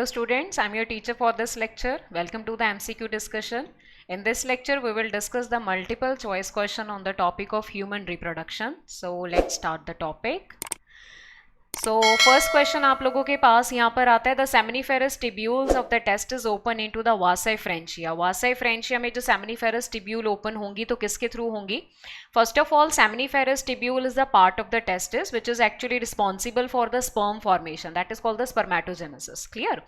students, I'm your teacher for this lecture. Welcome to the MCQ discussion. In this lecture, we will discuss the multiple choice question on the topic of human reproduction. So let's start the topic. So first question आप लोगों के पास यहाँ पर आता है, the seminiferous tubules of the testis open into the vasa franchia. Vasa franchia में जो seminiferous tubule open होंगी तो किसके थ्रू होंगी? First of all, seminiferous tubule is the part of the testis which is actually responsible for the sperm formation. That is called the spermatogenesis. Clear?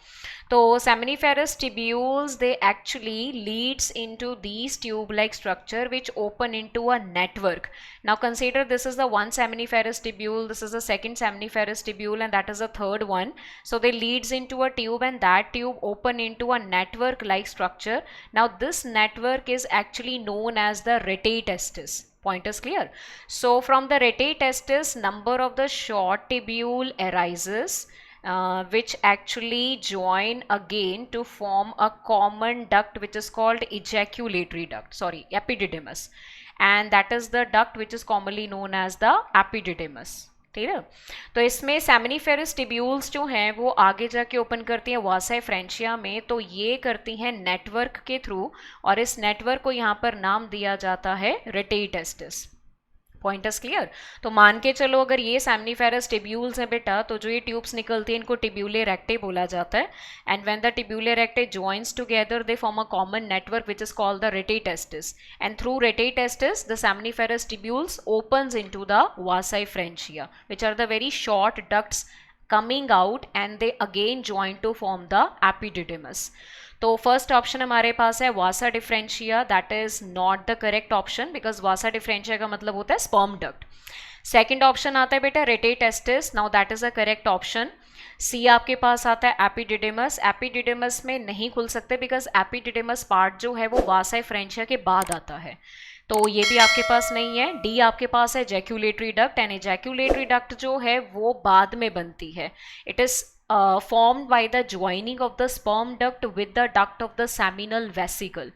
तो seminiferous tubules they actually leads into these tube-like structure which open into a network. Now consider this is the one seminiferous tubule, this is the second seminiferous tubule, and that is the third one. So they leads into a tube and that tube open into a network like structure. Now this network is actually known as the rete testis. Point is clear. So from the rete testis, number of the short tubule arises which actually join again to form a common duct which is called ejaculatory duct, epididymis, and that is the duct which is commonly known as the epididymis. ठीक है, तो इसमें seminiferous tubules जो हैं वो आगे जाके open करती हैं वासा फ्रेंचिया में, तो ये करती हैं नेटवर्क के थ्रू और इस नेटवर्क को यहाँ पर नाम दिया जाता है रेटे टेस्टिस. Point is clear. तो मान के चलो अगर ये सेमिनिफेरस टिब्यूल्स हैं बेटा, तो जो ये ट्यूब्स निकलती हैं इनको टिब्यूले रेक्टे बोला जाता है. And when the tubuli recti joins together they form a common network which is called the rete testis, and through rete testis the seminiferous tubules opens into the vasa efferentia which are the very short ducts coming out and they again join to form the epididymis. तो first option हमारे पास है vasa deferentia. That is not the correct option because vasa deferentia का मतलब होता है sperm duct. Second option आता है बेटा rete testis. Now that is the correct option. C आपके पास आता है एपिडिडिमस. एपिडिडिमस में नहीं खुल सकते बिकॉज एपिडिडिमस पार्ट जो है वो वासा फ्रेंचिया के बाद आता है, तो ये भी आपके पास नहीं है. डी आपके पास है जैक्यूलेटरी डक्ट, एंड एजैक्यूलेटरी डक्ट जो है वो बाद में बनती है. It is formed by the joining of the sperm duct with the duct of the seminal vesicle.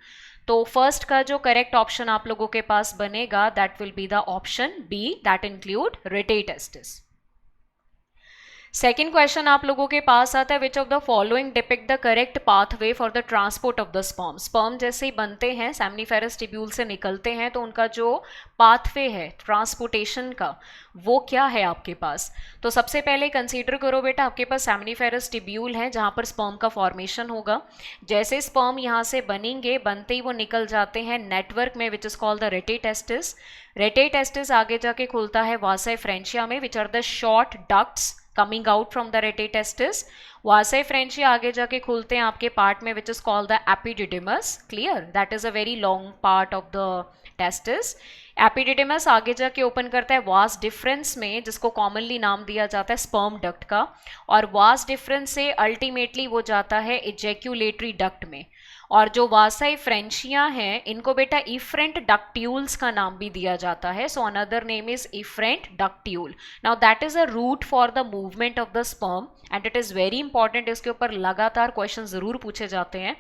तो फर्स्ट का जो करेक्ट ऑप्शन आप लोगों के पास बनेगा that will be the option B, that include rete testis. Second question आप लोगों के पास आता है which of the following depict the correct pathway for the transport of the sperm. Sperm जैसे ही बनते हैं सेमिनिफेरस टिब्यूल से निकलते हैं तो उनका जो पाथवे है ट्रांसपोर्टेशन का वो क्या है आपके पास. तो सबसे पहले कंसीडर करो बेटा आपके पास सेमिनिफेरस टिब्यूल है जहाँ पर स्पर्म का फॉर्मेशन होगा. जैसे स्पर्म यहाँ से बनेंगे, बनते ही वो निकल जाते हैं नेटवर्क में which is called the rete testis. Rete testis आगे जाके खुलता है वासा फ्रेंचिया में which are the short ducts coming out from the rete testis. Vasa franchia आगे जाके खुलते हैं आपके पार्ट में which is called the epididymis. Clear? That is a very long part of the testis. Epididymis आगे जाके open करता है वास डिफरेंस में जिसको कॉमनली नाम दिया जाता है स्पर्म डक्ट का, और वास डिफरेंस से अल्टीमेटली वो जाता है इजैक्यूलेटरी डक्ट में. और जो वासाई फ्रेंचिया हैं इनको बेटा इफ्रेंट डक्ट्यूल्स का नाम भी दिया जाता है. So another name is efferent ductule. Now that is a route for the movement of the sperm and it is very important. इसके ऊपर लगातार क्वेश्चन ज़रूर पूछे जाते हैं.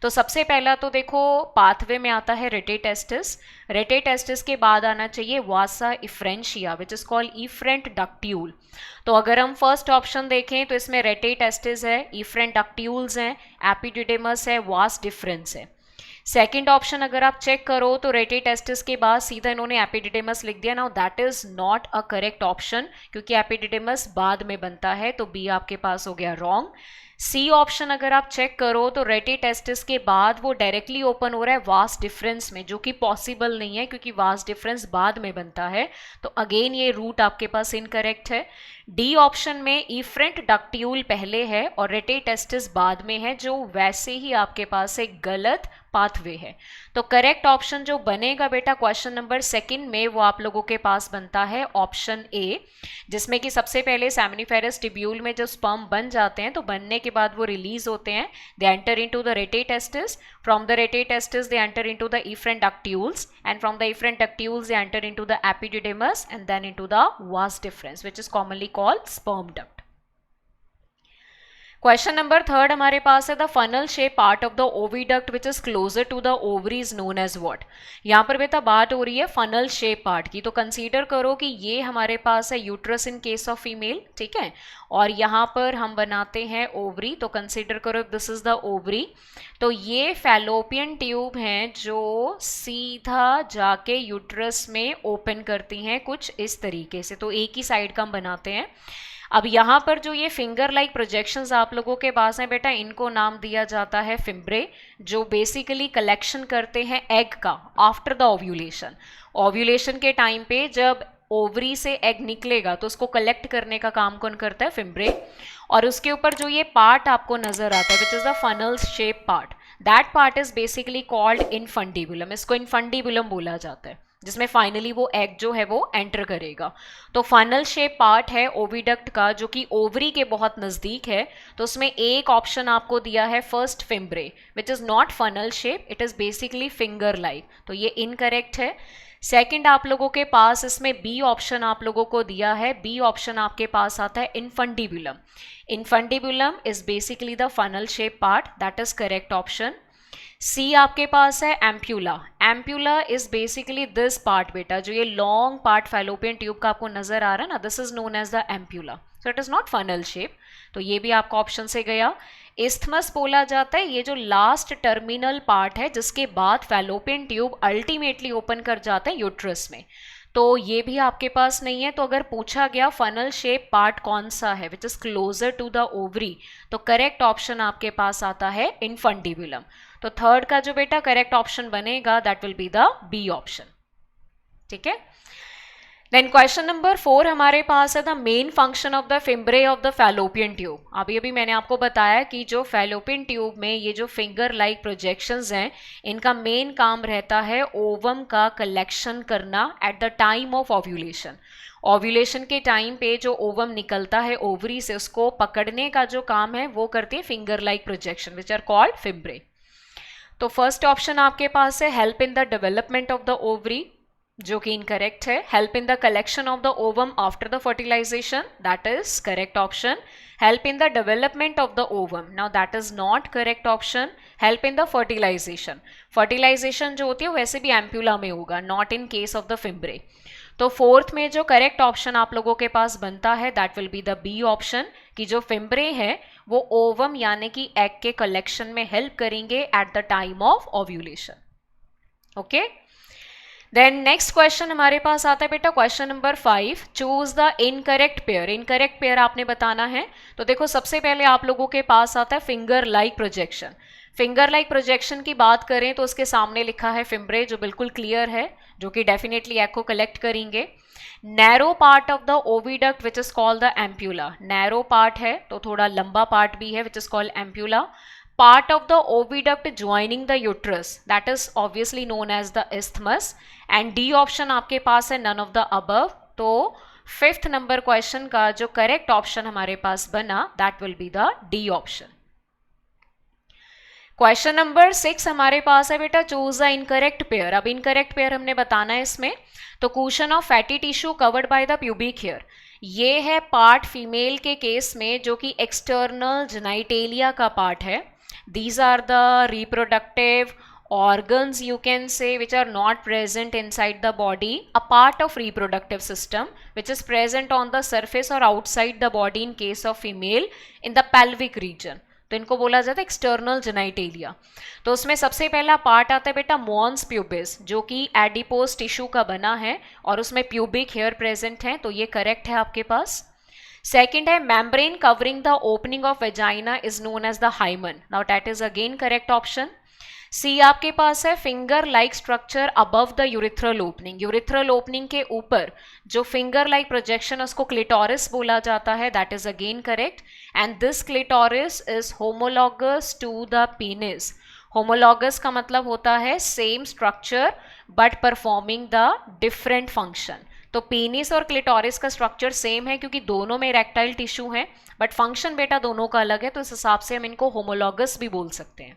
तो सबसे पहला तो देखो पाथवे में आता है रेटे टेस्टिस. रेटे टेस्टिस के बाद आना चाहिए vasa efferentia which is called efferent ductule. तो अगर हम फर्स्ट ऑप्शन देखें तो इसमें रेटे टेस्टिस है, इफ्रेंट डक्ट्यूल्स हैं, एपिडिडिमस है, वास डिफरेंस है. सेकेंड ऑप्शन अगर आप चेक करो तो रेटे टेस्टिस के बाद सीधा इन्होंने एपिडिडिमस लिख दिया. Now that is not a correct option क्योंकि एपिडिडिमस बाद में बनता है, तो बी आपके पास हो गया रॉन्ग. सी ऑप्शन अगर आप चेक करो तो रेटे टेस्टिस के बाद वो डायरेक्टली ओपन हो रहा है वास डिफरेंस में, जो कि पॉसिबल नहीं है क्योंकि वास डिफरेंस बाद में बनता है. तो अगेन ये रूट आपके पास इनकरेक्ट है. डी ऑप्शन में इफ्रेंट डक्ट्यूल पहले है और रेटे टेस्टिस बाद में है, जो वैसे ही आपके पास एक गलत पाथवे है. तो करेक्ट ऑप्शन जो बनेगा बेटा क्वेश्चन नंबर सेकंड में वो आप लोगों के पास बनता है ऑप्शन ए, जिसमें कि सबसे पहले सेमिनिफेरस टिब्यूल में जो स्पर्म बन जाते हैं तो बनने के बाद वो रिलीज होते हैं. They enter into the rete testis. From the rete testis they enter into the efferent ductules, and from the efferent ductules they enter into the epididymis and then into the vas deferens which is commonly called sperm duct. Question number third हमारे पास है the funnel shape part of the oviduct which is closer to the ovary is known as what. यहाँ पर बेटा बात हो रही है फनल शेप पार्ट की, तो कंसीडर करो कि ये हमारे पास है uterus in case of female, ठीक है, और यहाँ पर हम बनाते हैं ओवरी, तो कंसीडर करो दिस इज द ओवरी। तो ये फैलोपियन ट्यूब हैं जो सीधा जाके यूट्रस में ओपन करती हैं कुछ इस तरीके से, तो एक ही साइड का हम बनाते हैं। अब यहाँ पर जो ये फिंगर लाइक प्रोजेक्शंस आप लोगों के पास हैं बेटा, इनको नाम दिया जाता है फिम्ब्रे, जो बेसिकली कलेक्शन करते हैं एग का आफ्टर द ओव्यूलेशन। ओव्यूलेशन के टाइम पे जब ओवरी से एग निकलेगा तो उसको कलेक्ट करने का काम कौन करता है? फिम्ब्रे। और उसके ऊपर जो ये पार्ट आपको नजर आता है which is the funnel shape part, that part is basically called infundibulum. इसको इनफंडिबुलम बोला जाता है, जिसमें फाइनली वो एग जो है वो एंटर करेगा। तो फनल शेप पार्ट है ओविडक्ट का जो कि ओवरी के बहुत नज़दीक है, तो उसमें एक ऑप्शन आपको दिया है first fimbriae which is not funnel shape, it is basically finger like, तो ये इनकरेक्ट है। सेकंड आप लोगों के पास इसमें बी ऑप्शन आप लोगों को दिया है, बी ऑप्शन आपके पास आता है infundibulum. Infundibulum is basically the funnel shape part, that is correct option. C आपके पास है ampulla. Ampulla is basically this part बेटा, जो ये लॉन्ग पार्ट फैलोपियन ट्यूब का आपको नजर आ रहा है ना, this is known as the ampulla, so it is not funnel shape, तो ये भी आपका ऑप्शन से गया। इस्थमस बोला जाता है ये जो लास्ट टर्मिनल पार्ट है जिसके बाद फैलोपियन ट्यूब अल्टीमेटली ओपन कर जाता है यूट्रस में, तो ये भी आपके पास नहीं है। तो अगर पूछा गया फनल शेप पार्ट कौन सा है which is closer to the ovary, तो करेक्ट ऑप्शन आपके पास आता है इनफंडिबुलम। तो थर्ड का जो बेटा करेक्ट ऑप्शन बनेगा that will be the B option, ठीक है। देन क्वेश्चन नंबर 4 हमारे पास है the main function of the fimbriae of the fallopian tube. अभी मैंने आपको बताया कि जो फैलोपियन ट्यूब में ये जो फिंगर लाइक प्रोजेक्शंस हैं, इनका मेन काम रहता है ओवम का कलेक्शन करना eight the time of ovulation. Ovulation के टाइम पे जो ओवम निकलता है ओवरी से, उसको पकड़ने का जो काम है वो करती है finger like projection which are called fimbriae. तो फर्स्ट ऑप्शन आपके पास है help in the development of the ovary, जो कि इनकरेक्ट है। Help in the collection of the ovum after the fertilisation, that is correct option. Help in the development of the ovum, now that is not correct option. Help in the fertilisation, fertilisation जो होती है वैसे भी ampulla में होगा, not in case of the fimbriae. तो fourth में जो करेक्ट ऑप्शन आप लोगों के पास बनता है that will be the B option, कि जो फिम्ब्रे है वो ओवम यानी कि एग के कलेक्शन में हेल्प करेंगे at the time of ovulation, okay. Then next question हमारे पास आता है बेटा question number 5, choose the incorrect pair. Incorrect pair आपने बताना है, तो देखो सबसे पहले आप लोगों के पास आता है finger like projection. Finger like projection की बात करें तो उसके सामने लिखा है फिम्ब्रे, जो बिल्कुल क्लियर है, जो कि डेफिनेटली एग को कलेक्ट करेंगे। Narrow part of the oviduct which is called the ampulla, narrow part है तो थोड़ा लंबा पार्ट भी है which is called ampulla. Part of the oviduct joining the uterus, that is obviously known as the isthmus, and D option आपके पास है none of the above. तो फिफ्थ नंबर क्वेश्चन का जो करेक्ट ऑप्शन हमारे पास बना that will be the D option. Question number 6 हमारे पास है बेटा चूज द इनकरेक्ट पेयर। अब इनकरेक्ट पेयर हमने बताना है इसमें, तो cushion of fatty tissue covered by the pubic hair, ये है पार्ट फीमेल के केस में जो कि एक्सटर्नल जेनाइटेलिया का पार्ट है। These are the reproductive organs you can say which are not present inside the body, a part of reproductive system which is present on the surface or outside the body in case of female in the pelvic region, तो इनको बोला जाता है external genitalia. तो उसमें सबसे पहला part आता है बेटा मॉन्स प्यूबिस, जो कि एडिपोज टिश्यू का बना है और उसमें प्यूबिक हेयर प्रेजेंट है, तो ये करेक्ट है आपके पास। सेकेंड है membrane covering the opening of vagina is known as the hymen, now that is again correct option. C आपके पास है finger like structure above the urethral opening, urethral opening के ऊपर जो फिंगर लाइक प्रोजेक्शन उसको clitoris बोला जाता है, that is again correct. And this clitoris is homologous to the penis. Homologous का मतलब होता है same structure but performing the different function. तो पीनिस और क्लिटोरिस का स्ट्रक्चर सेम है क्योंकि दोनों में इरेक्टाइल टिश्यू है, बट फंक्शन बेटा दोनों का अलग है, तो इस हिसाब से हम इनको होमोलॉगस भी बोल सकते हैं।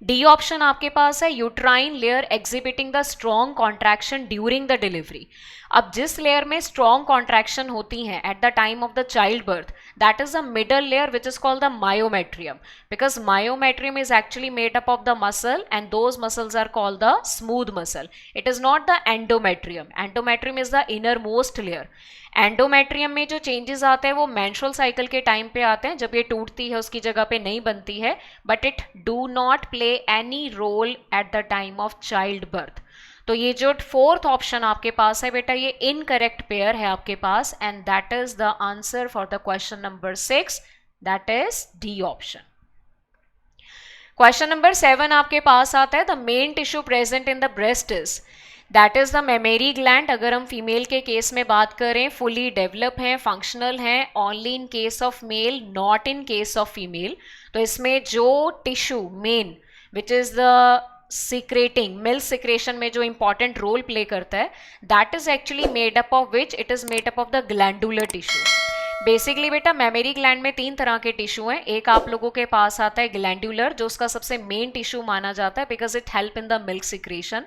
डी ऑप्शन आपके पास है uterine layer exhibiting the strong contraction during the delivery. अब जिस लेयर में स्ट्रॉन्ग कॉन्ट्रैक्शन होती हैं eight the time of the child birth, that is the middle layer which is called the myometrium, because myometrium is actually made up of the muscle and those muscles are called the smooth muscle. It is not the endometrium. Endometrium is the innermost layer. Endometrium में जो changes आते हैं वो menstrual cycle के time पे आते हैं, जब ये टूटती है उसकी जगह पे नहीं बनती है, but it do not play any role at the time of child birth. तो ये जो फोर्थ ऑप्शन आपके पास है बेटा, ये इनकरेक्ट पेयर है आपके पास, and that is the answer for the question number 6, that is D option. Question number 7 आपके पास आता है the main tissue present in the breast is, that is the mammary gland. अगर हम फीमेल के केस में बात करें, फुली डेवलप हैं, फंक्शनल हैं, only in case of male, not in case of female. तो इसमें जो tissue main which is the secreting, milk secretion में जो इंपॉर्टेंट रोल प्ले करता है, that is actually made up of which, it is made up of the glandular tissue. Basically बेटा mammary gland में 3 तरह के टिश्यू हैं। एक आप लोगों के पास आता है ग्लैंडुलर, जो उसका सबसे मेन टिश्यू माना जाता है because it help in the milk secretion.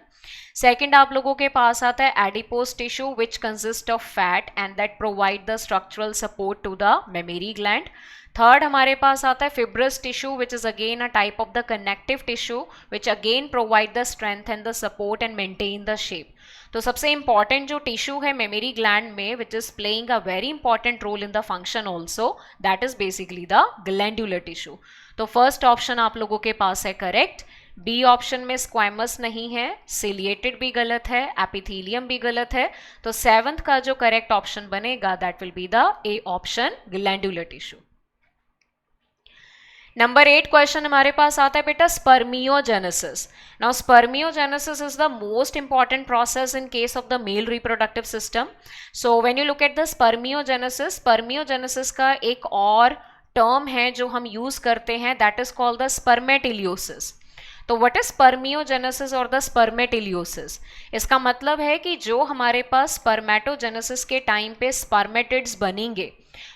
Second आप लोगों के पास आता है adipose tissue which consist of fat and that provide the structural support to the mammary gland. Third हमारे पास आता है fibrous tissue which is again a type of the connective tissue which again provide the strength and the support and maintain the shape. तो सबसे important जो tissue है mammary gland में which is playing a very important role in the function also, that is basically the glandular tissue. तो first option आप लोगों के पास है करेक्ट। बी ऑप्शन में स्क्वामस नहीं है, सिलिएटेड भी गलत है, एपिथेलियम भी गलत है। तो 7th का जो करेक्ट ऑप्शन बनेगा that will be the A option, glandular tissue. Number 8 question हमारे पास आता है बेटा spermiogenesis. Now spermiogenesis is the most important process in case of the male reproductive system. So when you look at the spermiogenesis, spermiogenesis का एक और term है जो हम यूज करते हैं, that is called the spermateleosis. तो व्हाट इज स्पर्मियोजेनेसिस और द स्पर्मेटिलियोसिस? इसका मतलब है कि जो हमारे पास स्पर्मेटोजेनेसिस के टाइम पे स्पर्मेटिड्स बनेंगे,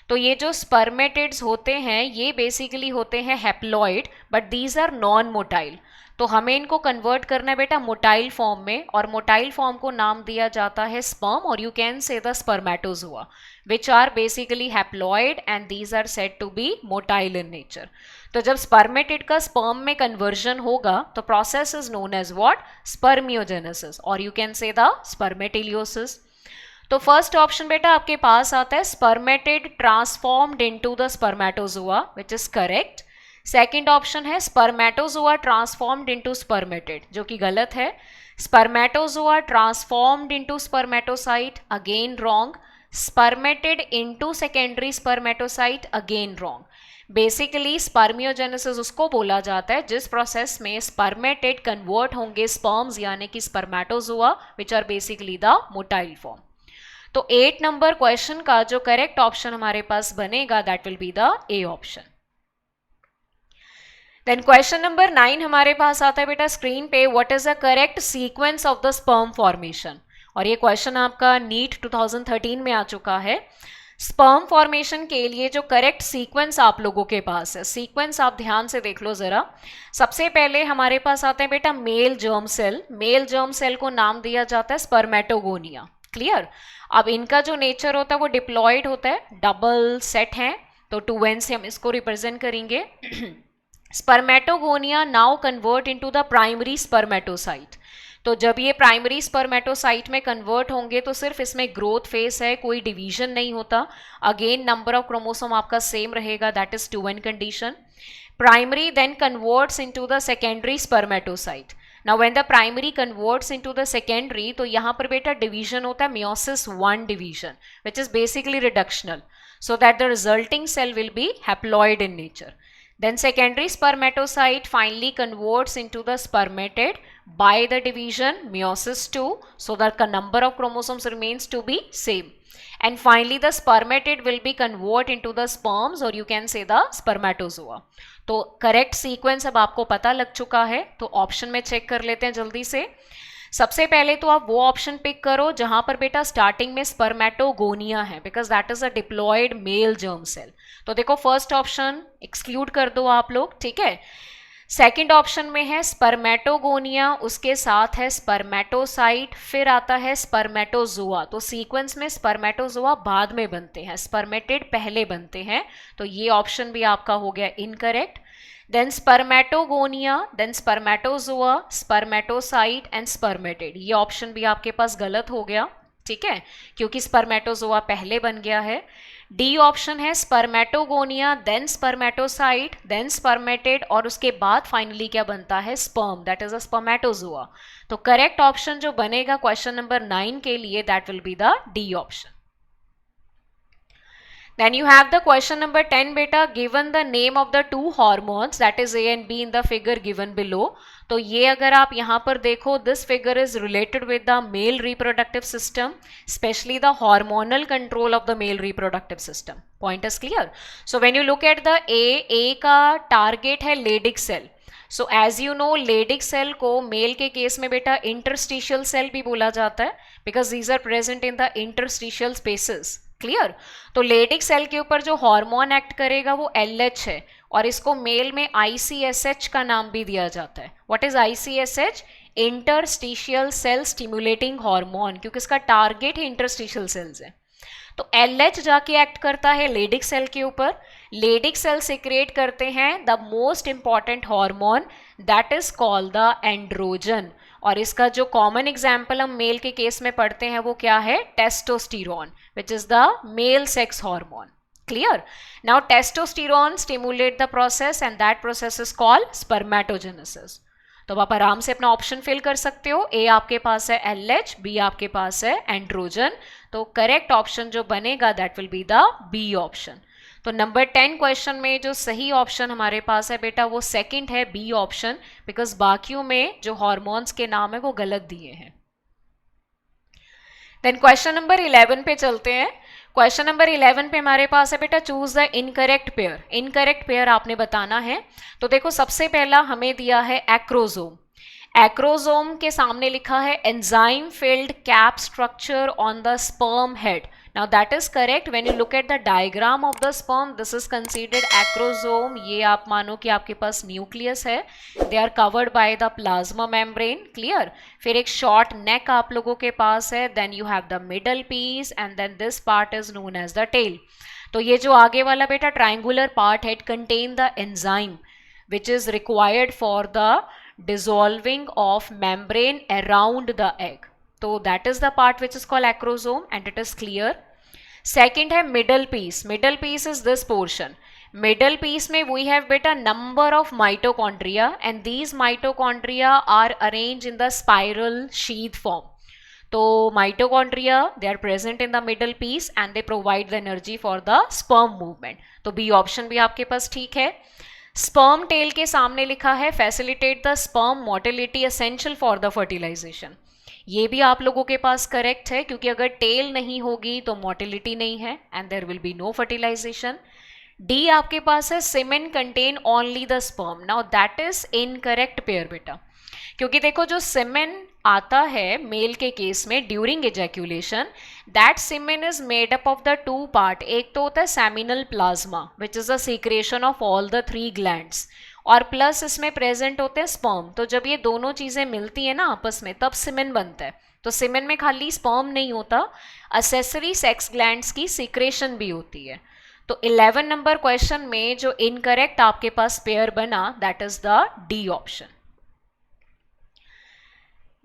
तो ये जो स्पर्मेटिड्स होते हैं ये बेसिकली होते हैं haploid, but these are non motile. तो हमें इनको कन्वर्ट करना है बेटा मोटाइल फॉर्म में, और मोटाइल फॉर्म को नाम दिया जाता है स्पर्म, और you can say the spermatozoa which are basically haploid and these are said to be motile in nature. तो जब स्पर्मेटिड का स्पर्म में कन्वर्जन होगा तो process is known as what, spermiogenesis, और you can say the spermateleosis. तो first option बेटा आपके पास आता है spermatid transformed into the spermatozoa which is correct. Second option है स्पर्मेटोजोआ ट्रांसफॉर्म्ड इनटू स्पर्मेटिड, जो कि गलत है। Spermatozoa transformed into spermatocyte, again wrong. Spermatid into secondary spermatocyte, again wrong. Basically spermiogenesis उसको बोला जाता है जिस प्रोसेस में स्पर्मेटिड कन्वर्ट होंगे स्पर्म्स यानी कि spermatozoa which are basically the motile form. तो 8 नंबर क्वेश्चन का जो करेक्ट ऑप्शन हमारे पास बनेगा that will be the A option. Then question number 9 हमारे पास आता है बेटा स्क्रीन पे, what is the correct sequence of the sperm formation. और ये क्वेश्चन आपका नीट 2013 में आ चुका है। स्पर्म फॉर्मेशन के लिए जो करेक्ट सीक्वेंस आप लोगों के पास है, सीक्वेंस आप ध्यान से देख लो जरा। सबसे पहले हमारे पास आते हैं बेटा male germ cell. Male germ cell को नाम दिया जाता है स्पर्मेटोगोनिया, क्लियर। अब इनका जो नेचर होता है वो डिप्लॉयड होता है, डबल सेट है, तो 2n से हम इसको रिप्रेजेंट करेंगे। Spermatogonia now convert into the primary spermatocyte. तो जब ये प्राइमरी स्पर्मेटोसाइट में कन्वर्ट होंगे तो सिर्फ इसमें ग्रोथ फेस है, कोई डिवीजन नहीं होता। अगेन नंबर ऑफ क्रोमोसोम आपका सेम रहेगा, that is 2n condition. Primary then converts into the secondary spermatocyte. Now when the primary converts into the secondary, तो यहाँ पर बेटा डिवीजन होता है meiosis 1 division which is basically reductional, so that the resulting cell will be haploid in nature. Then secondary spermatocyte finally converts into the spermatid by the division meiosis 2, so that the number of chromosomes remains to be same. And finally the spermatid will be convert into the sperms, or you can say the spermatozoa. तो correct sequence अब आपको पता लग चुका है, तो option में check कर लेते हैं जल्दी से। सबसे पहले तो आप वो ऑप्शन पिक करो जहां पर बेटा स्टार्टिंग में स्पर्मेटोगोनिया है, because that is a diploid male germ cell. तो देखो फर्स्ट ऑप्शन एक्सक्लूड कर दो आप लोग, ठीक है। सेकंड ऑप्शन में है स्पर्मेटोगोनिया, उसके साथ है स्पर्मेटोसाइट, फिर आता है स्पर्मेटोजोआ। तो सीक्वेंस में स्पर्मेटोजोआ बाद में बनते हैं, स्पर्मेटिड पहले बनते हैं, तो ये ऑप्शन भी आपका हो गया incorrect. Then spermatogonia, then spermatozoa, spermatocyte and spermatid, ये ऑप्शन भी आपके पास गलत हो गया, ठीक है, क्योंकि स्पर्मेटोजोआ पहले बन गया है। डी ऑप्शन है spermatogonia, then spermatocyte, then spermatid, और उसके बाद फाइनली क्या बनता है, sperm, that is a spermatozoa. तो करेक्ट ऑप्शन जो बनेगा क्वेश्चन नंबर 9 के लिए, that will be the D option. Then you have the question number 10 beta, given the name of the two hormones that is A and B in the figure given below. तो ये अगर आप यहाँ पर देखो, this figure is related with the male reproductive system, especially the hormonal control of the male reproductive system. Point is clear? So when you look at the A का target है Leydig cell. So as you know Leydig cell को male के case में बेटा interstitial cell भी बोला जाता है, because these are present in the interstitial spaces. Clear? तो लेडिक सेल के ऊपर जो हार्मोन एक्ट करेगा वो LH है, और इसको मेल में ICSH का नाम भी दिया जाता है। What is ICSH? Interstitial cell stimulating hormone, क्योंकि इसका टारगेट ही इंटरस्टिशियल सेल्स है। तो LH जाके एक्ट करता है लेडिक सेल के ऊपर, लेडिक सेल सिक्रेट करते हैं the most important hormone that is called the androgen, और इसका जो कॉमन एग्जाम्पल हम मेल के केस में पढ़ते हैं वो क्या है, testosterone, which is the male sex hormone. Clear? Now testosterone stimulate the process and that process is called spermatogenesis. तो आप आराम से अपना ऑप्शन फिल कर सकते हो, ए आपके पास है LH, बी आपके पास है एंड्रोजन, तो करेक्ट ऑप्शन जो बनेगा that will be the B option. तो नंबर 10 क्वेश्चन में जो सही ऑप्शन हमारे पास है बेटा वो सेकंड है, बी ऑप्शन, बिकॉज बाकियों में जो हार्मोन्स के नाम है वो गलत दिए हैं। देन क्वेश्चन नंबर 11 पे चलते हैं। क्वेश्चन नंबर 11 पे हमारे पास है बेटा choose the incorrect pair. Incorrect pair आपने बताना है। तो देखो सबसे पहला हमें दिया है एक्रोजोम। एक्रोजोम के सामने लिखा है enzyme field cap structure on the sperm head. Now that is correct. When you look at the diagram of the sperm, this is considered acrosome. ये आप मानो कि आपके पास न्यूक्लियस है, they are covered by the plasma membrane. Clear? फिर एक short neck आप लोगों के पास है, then you have the middle piece and then this part is known as the tail. तो ये जो आगे वाला बेटा triangular part है, it contain the enzyme which is required for the dissolving of membrane around the egg. तो that is the part which is called acrosome and it is clear. Second है middle piece. Middle piece is this portion. Middle piece में we have beta number of mitochondria and these mitochondria are arranged in the spiral sheath form. तो mitochondria they are present in the middle piece and they provide the energy for the sperm movement. तो B option भी आपके पास ठीक है. Sperm tail के सामने लिखा है facilitate the sperm motility essential for the fertilization. ये भी आप लोगों के पास करेक्ट है क्योंकि अगर टेल नहीं होगी तो मोटिलिटी नहीं है and there will be no fertilization. D आपके पास है semen contain only the sperm. Now that is incorrect pair बेटा, क्योंकि देखो जो सीमेन आता है मेल के केस में during ejaculation, that semen is made up of the two part. एक तो होता है seminal plasma which is a secretion of all the 3 glands और प्लस इसमें प्रेजेंट होते हैं स्पर्म. तो जब ये दोनों चीज़ें मिलती है ना आपस में तब सीमेन बनता है. तो सीमेन में खाली स्पर्म नहीं होता, असेसरी सेक्स ग्लैंड्स की सीक्रेशन भी होती है. तो 11 नंबर क्वेश्चन में जो इनकरेक्ट आपके पास पेयर बना that is the D option.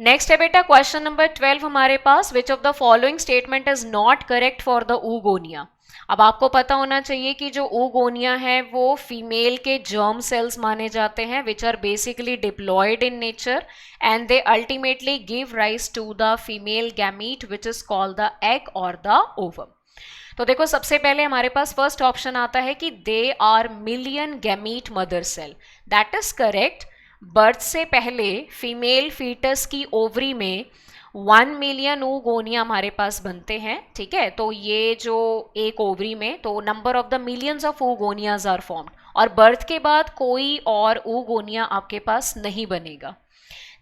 Next है बेटा क्वेश्चन नंबर 12 हमारे पास. Which of the following statement is not correct for the oogonia. अब आपको पता होना चाहिए कि जो oogonia है वो फीमेल के जर्म सेल्स माने जाते हैं which are basically diploid in nature and they ultimately give rise to the female gamete which is called the egg और द ओवम. तो देखो सबसे पहले हमारे पास फर्स्ट ऑप्शन आता है कि they are million gamete mother cell. That is correct. Birth से पहले फीमेल फीटस की ओवरी में 1 मिलियन oogonia हमारे पास बनते हैं. ठीक है, तो ये जो एक ओवरी में तो number of the millions of oogonias are formed और बर्थ के बाद कोई और oogonia आपके पास नहीं बनेगा.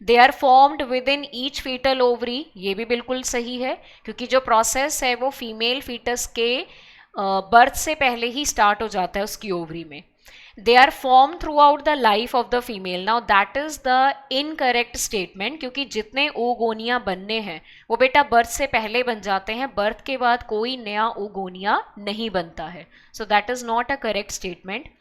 They are formed within each foetal ovary. ये भी बिल्कुल सही है क्योंकि जो प्रोसेस है वो फीमेल फीटस के बर्थ से पहले ही स्टार्ट हो जाता है उसकी ओवरी में. They are form throughout the life of the female. Now that is the incorrect statement, क्योंकि जितने ओगोनिया बनने हैं वो बेटा बर्थ से पहले बन जाते हैं, बर्थ के बाद कोई नया ओगोनिया नहीं बनता है. So that is not a correct statement.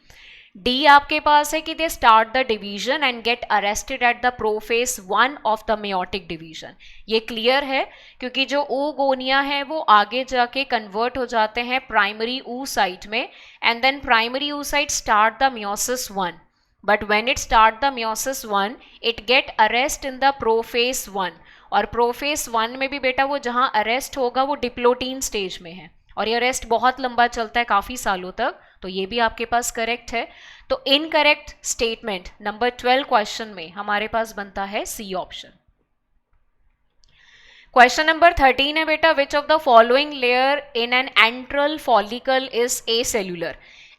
D आपके पास है कि they start the division and get arrested at the prophase 1 of the meiotic division. ये क्लियर है क्योंकि जो ओगोनिया है वो आगे जाके कन्वर्ट हो जाते हैं प्राइमरी oocyte में, and then primary oocyte start the meiosis 1. But when it start the meiosis 1 it get arrest in the prophase 1, और प्रोफेस 1 में भी बेटा वो जहाँ अरेस्ट होगा वो डिप्लोटीन स्टेज में है, और ये रेस्ट बहुत लंबा चलता है, काफ़ी सालों तक. तो ये भी आपके पास करेक्ट है. तो इनकरेक्ट स्टेटमेंट नंबर 12 क्वेश्चन में हमारे पास बनता है सी ऑप्शन. क्वेश्चन नंबर 13 है बेटा, which of the following layer in an antral follicle is acellular.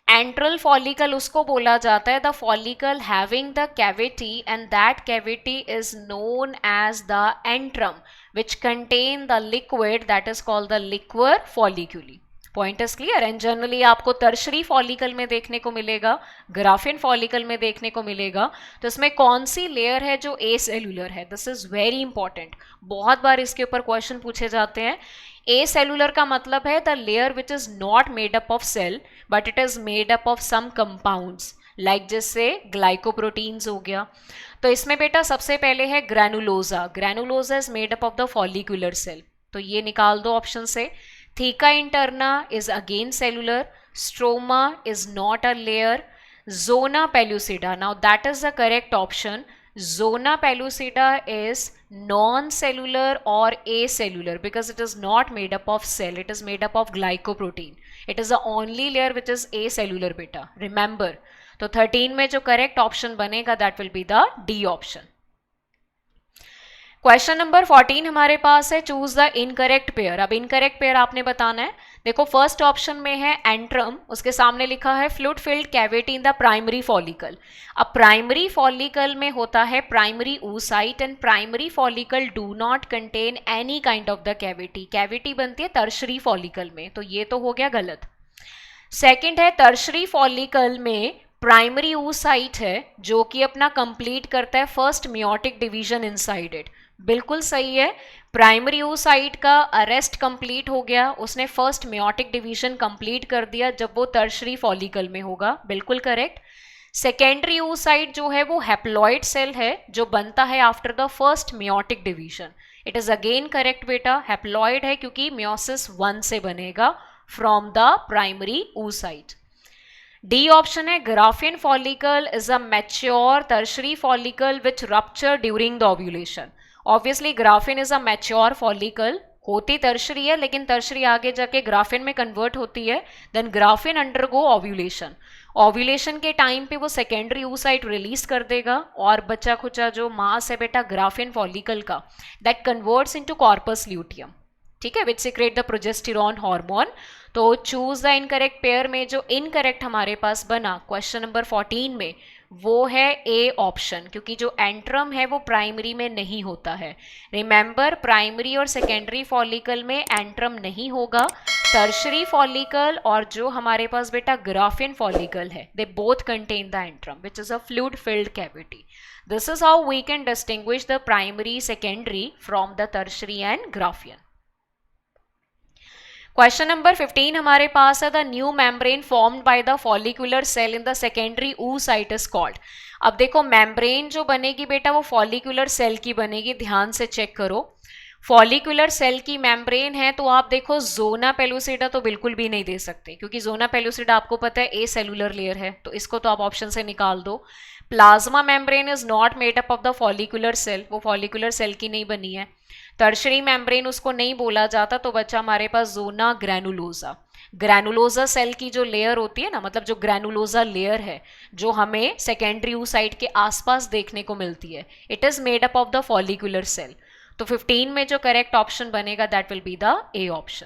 Antral follicle उसको बोला जाता है the follicle having the cavity and that cavity is known as the antrum which contain the liquid that is called the liquor folliculi. Point is clear. And generally आपको tertiary follicle में देखने को मिलेगा, graphene follicle में देखने को मिलेगा. तो इसमें कौन सी लेयर है जो ए सेलुलर है? दिस इज वेरी इंपॉर्टेंट, बहुत बार इसके ऊपर क्वेश्चन पूछे जाते हैं. ए सेलुलर का मतलब है the layer which is not made up of cell but it is made up of some compounds, like जैसे ग्लाइकोप्रोटीन्स हो गया. तो इसमें बेटा सबसे पहले है granulosa. Granulosa is made up of the follicular cell, तो ये निकाल दो ऑप्शन से. Theca interna is again cellular. Stroma is not a layer. Zona pellucida, now that is the correct option. Zona pellucida is non-cellular or acellular because it is not made up of cell, it is made up of glycoprotein. It is the only layer which is acellular beta, remember. तो 13 में जो correct option बनेगा that will be the D option. Question number 14 हमारे पास है, choose the incorrect pair. अब incorrect pair आपने बताना है. देखो फर्स्ट ऑप्शन में है एंट्रम, उसके सामने लिखा है fluid filled cavity in the primary follicle. अब प्राइमरी फॉलिकल में होता है primary oocyte and primary follicle do not contain any kind of the cavity. Cavity बनती है टर्शरी फॉलिकल में, तो ये तो हो गया गलत. सेकेंड है टर्शरी फॉलिकल में प्राइमरी oocyte है जो कि अपना कंप्लीट करता है first meiotic division inside it. बिल्कुल सही है, प्राइमरी oocyte का अरेस्ट कंप्लीट हो गया, उसने फर्स्ट मेयोटिक डिवीजन कंप्लीट कर दिया जब वो टर्शरी फॉलिकल में होगा, बिल्कुल करेक्ट. सेकेंडरी oocyte जो है वो हैप्लॉइड सेल है जो बनता है after the first meiotic division. It is again correct बेटा, हैप्लॉइड है क्योंकि meiosis 1 से बनेगा from the primary oocyte. D option है graafian follicle is a mature tertiary follicle which rupture during the ovulation. Obviously graafian is a mature follicle, होती tertiary है लेकिन tertiary आगे जाके ग्राफिन में कन्वर्ट होती है. Then Graafian undergo ovulation. Ovulation के टाइम पे वो सेकेंडरी oocyte रिलीज कर देगा और बचा खुचा जो मास है बेटा ग्राफिन फॉलिकल का that converts into corpus luteum, ठीक है, विच सिक्रेट द प्रोजेस्टेरॉन हार्मोन. तो चूज द इनकरेक्ट पेयर में जो इनकरेक्ट हमारे पास बना क्वेश्चन नंबर 14 में वो है ए ऑप्शन, क्योंकि जो एंट्रम है वो प्राइमरी में नहीं होता है. रिमेंबर प्राइमरी और सेकेंडरी फॉलिकल में एंट्रम नहीं होगा. टर्शरी फॉलिकल और जो हमारे पास बेटा ग्राफिन फॉलिकल है they both contain the antrum which is a fluid filled cavity. This is how we can distinguish the primary secondary from the tertiary and Graafian. Question number 15 हमारे पास है the new membrane formed by the follicular cell in the secondary oocyte is called. अब देखो membrane जो बनेगी बेटा वो follicular cell की बनेगी, ध्यान से चेक करो. फॉलिकुलर सेल की मेम्ब्रेन है तो आप देखो जोना पेलुसिडा तो बिल्कुल भी नहीं दे सकते क्योंकि जोना पेलुसिडा आपको पता है ए सेलुलर लेयर है, तो इसको तो आप ऑप्शन से निकाल दो. Plasma membrane is not made up of the follicular cell, वो फॉलिकुलर सेल की नहीं बनी है. टर्शरी मेम्ब्रेन उसको नहीं बोला जाता, तो बच्चा हमारे पास जोना ग्रैनुलोजा. ग्रैनुलोजा सेल की जो लेयर होती है ना, मतलब जो ग्रैनुलोजा लेयर है जो हमें सेकेंडरी oocyte के आसपास देखने को मिलती है, it is made up of the follicular cell. तो 15 में जो करेक्ट ऑप्शन बनेगा that will be the A option.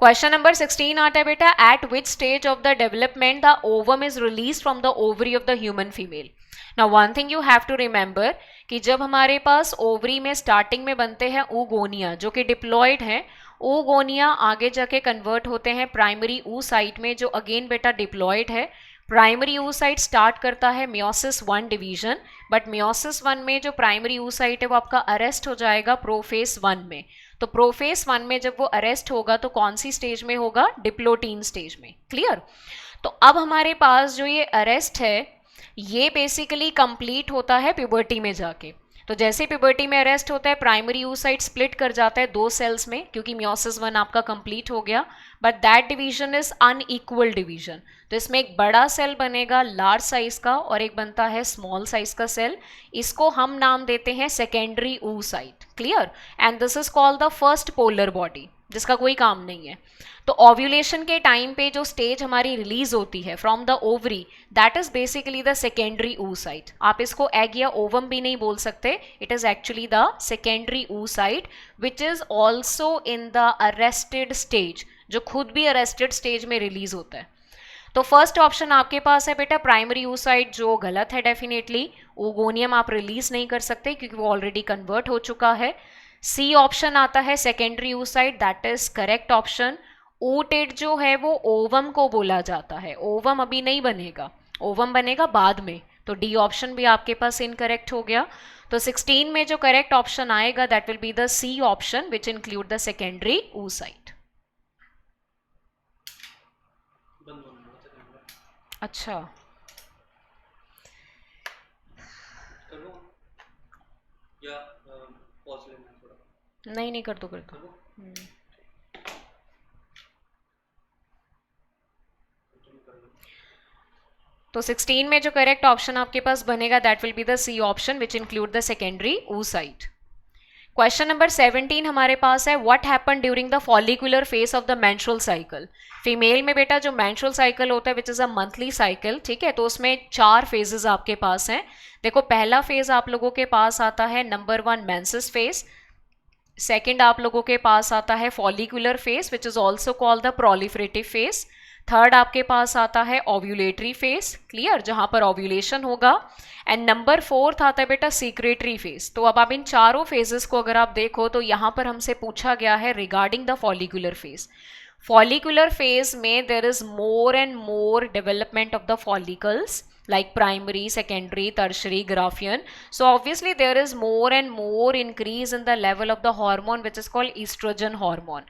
Question number 16 आता है बेटा, at which stage of the development the ovum is release from the ovary of the human female. Now one thing you have to remember कि जब हमारे पास ovary में starting में बनते हैं oogonia जो कि डिप्लॉयड हैं, ओगोनिया आगे जाके कन्वर्ट होते हैं प्राइमरी oocyte में, जो अगेन बेटा डिप्लॉयड है। प्राइमरी oocyte स्टार्ट करता है मियोसिस 1 डिवीजन, बट मियोसिस 1 में जो प्राइमरी oocyte है वो आपका अरेस्ट हो जाएगा प्रोफेस 1 में। तो प्रोफेस 1 में जब वो अरेस्ट होगा तो कौन सी स्टेज में होगा? डिप्लोटीन स्टेज में। क्लियर? तो अब हमारे पास जो ये अरेस्ट है ये बेसिकली कंप्लीट होता है प्यूबर्टी में जाके। तो जैसे प्यूबर्टी में अरेस्ट होता है प्राइमरी oocyte स्प्लिट कर जाता है 2 सेल्स में, क्योंकि मियोसिस 1 आपका कंप्लीट हो गया, but that division is unequal division. तो इसमें एक बड़ा सेल बनेगा लार्ज साइज का और एक बनता है स्मॉल साइज का सेल। इसको हम नाम देते हैं secondary oocyte। Clear? And this is called the first polar body, जिसका कोई काम नहीं है। तो ओव्यूलेशन के टाइम पे जो स्टेज हमारी रिलीज होती है from the ovary, that is basically the secondary oocyte। आप इसको एग या ओवम भी नहीं बोल सकते, it is actually the secondary oocyte which is also in the arrested stage, जो खुद भी अरेस्टेड स्टेज में रिलीज होता है। तो फर्स्ट ऑप्शन आपके पास है बेटा प्राइमरी oocyte, जो गलत है डेफिनेटली। ओगोनियम आप रिलीज नहीं कर सकते क्योंकि वो ऑलरेडी कन्वर्ट हो चुका है। सी ऑप्शन आता है secondary oocyte, that is correct option. oocyte जो है वो ओवम को बोला जाता है, ओवम अभी नहीं बनेगा, ओवम बनेगा बाद में। तो डी ऑप्शन भी आपके पास इनकरेक्ट हो गया। तो 16 में जो करेक्ट ऑप्शन आएगा that will be the C option which include the secondary oocyte। अच्छा, या पॉज लेना थोड़ा? नहीं कर दो तो 16 में जो करेक्ट ऑप्शन आपके पास बनेगा that will be the C option which include the secondary oocyte। Question number 17 हमारे पास है, what happen during the follicular phase of the menstrual cycle. Female में बेटा जो मेंस्ट्रुअल साइकिल होता है which is a monthly cycle, ठीक है, तो उसमें 4 फेजेस आपके पास हैं। देखो पहला फेज आप लोगों के पास आता है नंबर 1 मेंसेस फेज, सेकेंड आप लोगों के पास आता है follicular phase which is also called the proliferative phase, third आपके पास आता है ओव्यूलेटरी फेज, क्लियर, जहां पर ओव्यूलेशन होगा, एंड नंबर 4 आता है बेटा सीक्रेटरी फेज। तो अब आप इन चारों फेजेस को अगर आप देखो तो यहां पर हमसे पूछा गया है regarding the follicular phase. Follicular phase में there is more and more development of the follicles like primary, secondary, tertiary, Graafian. So obviously there is more and more increase in the level of the hormone which is called estrogen hormone.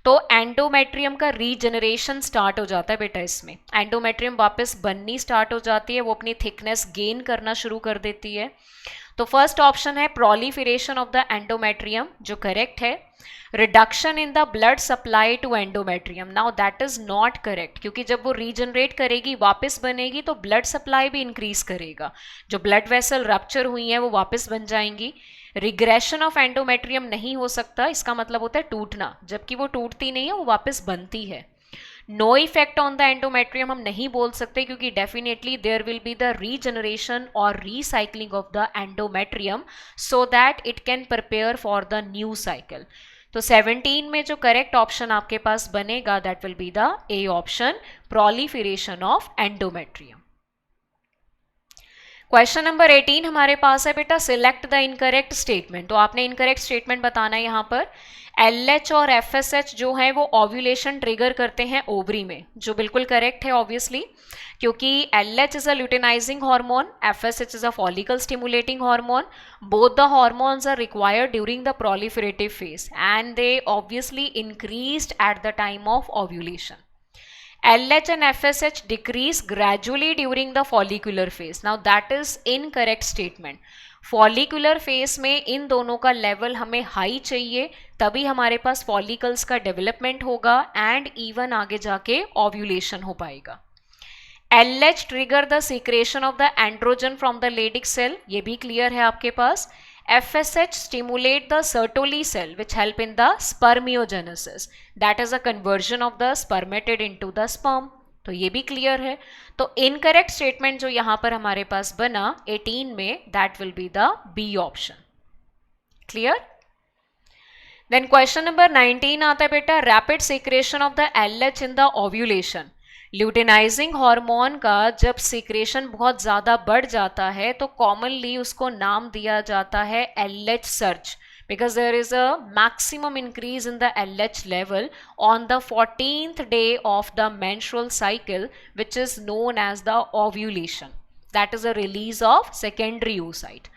तो endometrium का regeneration start हो जाता है बेटा, इसमें endometrium वापस बननी start हो जाती है, वो अपनी थिकनेस गेन करना शुरू कर देती है। तो फर्स्ट ऑप्शन है प्रोलिफरेशन ऑफ द एंडोमेट्रियम, जो करेक्ट है। Reduction in the blood supply to endometrium, now that is not correct, क्योंकि जब वो रीजनरेट करेगी वापस बनेगी तो ब्लड सप्लाई भी इंक्रीज करेगा, जो ब्लड वेसल रप्चर हुई है वो वापस बन जाएंगी। रिग्रेशन ऑफ एंडोमेट्रियम नहीं हो सकता, इसका मतलब होता है टूटना, जबकि वो टूटती नहीं है, वो वापस बनती है। No effect on the endometrium हम नहीं बोल सकते, क्योंकि definitely there will be the regeneration और recycling of the endometrium so that it can prepare for the new cycle. तो 17 में जो करेक्ट ऑप्शन आपके पास बनेगा that will be the A option, proliferation of endometrium. Question number 18 हमारे पास है बेटा, सिलेक्ट द इनकरेक्ट स्टेटमेंट। तो आपने इनकरेक्ट स्टेटमेंट बताना है यहाँ पर। LH और FSH जो है वो ओव्यूलेशन ट्रिगर करते हैं ओवरी में, जो बिल्कुल करेक्ट है ऑब्वियसली, क्योंकि LH is a luteinising hormone, FSH is a follicle stimulating hormone. Both the hormones are required during the proliferative phase and they obviously increased at the time of ovulation. LH and FSH decrease gradually during the follicular phase. Now that is incorrect statement. Follicular face में इन दोनों का level हमें high चाहिए, तभी हमारे पास follicles का development होगा एंड इवन आगे जाके ओव्यूलेशन हो पाएगा। LH trigger the secretion of the androgen from the Leydig cell, ये भी क्लियर है आपके पास। FSH stimulate the Sertoli cell which help in the spermiogenesis, that is a conversion of the spermatid into the sperm, तो ये भी clear है। तो incorrect statement जो यहाँ पर हमारे पास बना 18 में that will be the B option. Clear? Then question number 19 आता है बेटा, rapid secretion of the LH in the ovulation. Luteinising hormone का जब सीक्रेशन बहुत ज़्यादा बढ़ जाता है तो कॉमनली उसको नाम दिया जाता है LH surge, because there is a maximum increase in the LH level on the 14th day of the menstrual cycle, which is known as the ovulation. That is a release of secondary oocyte.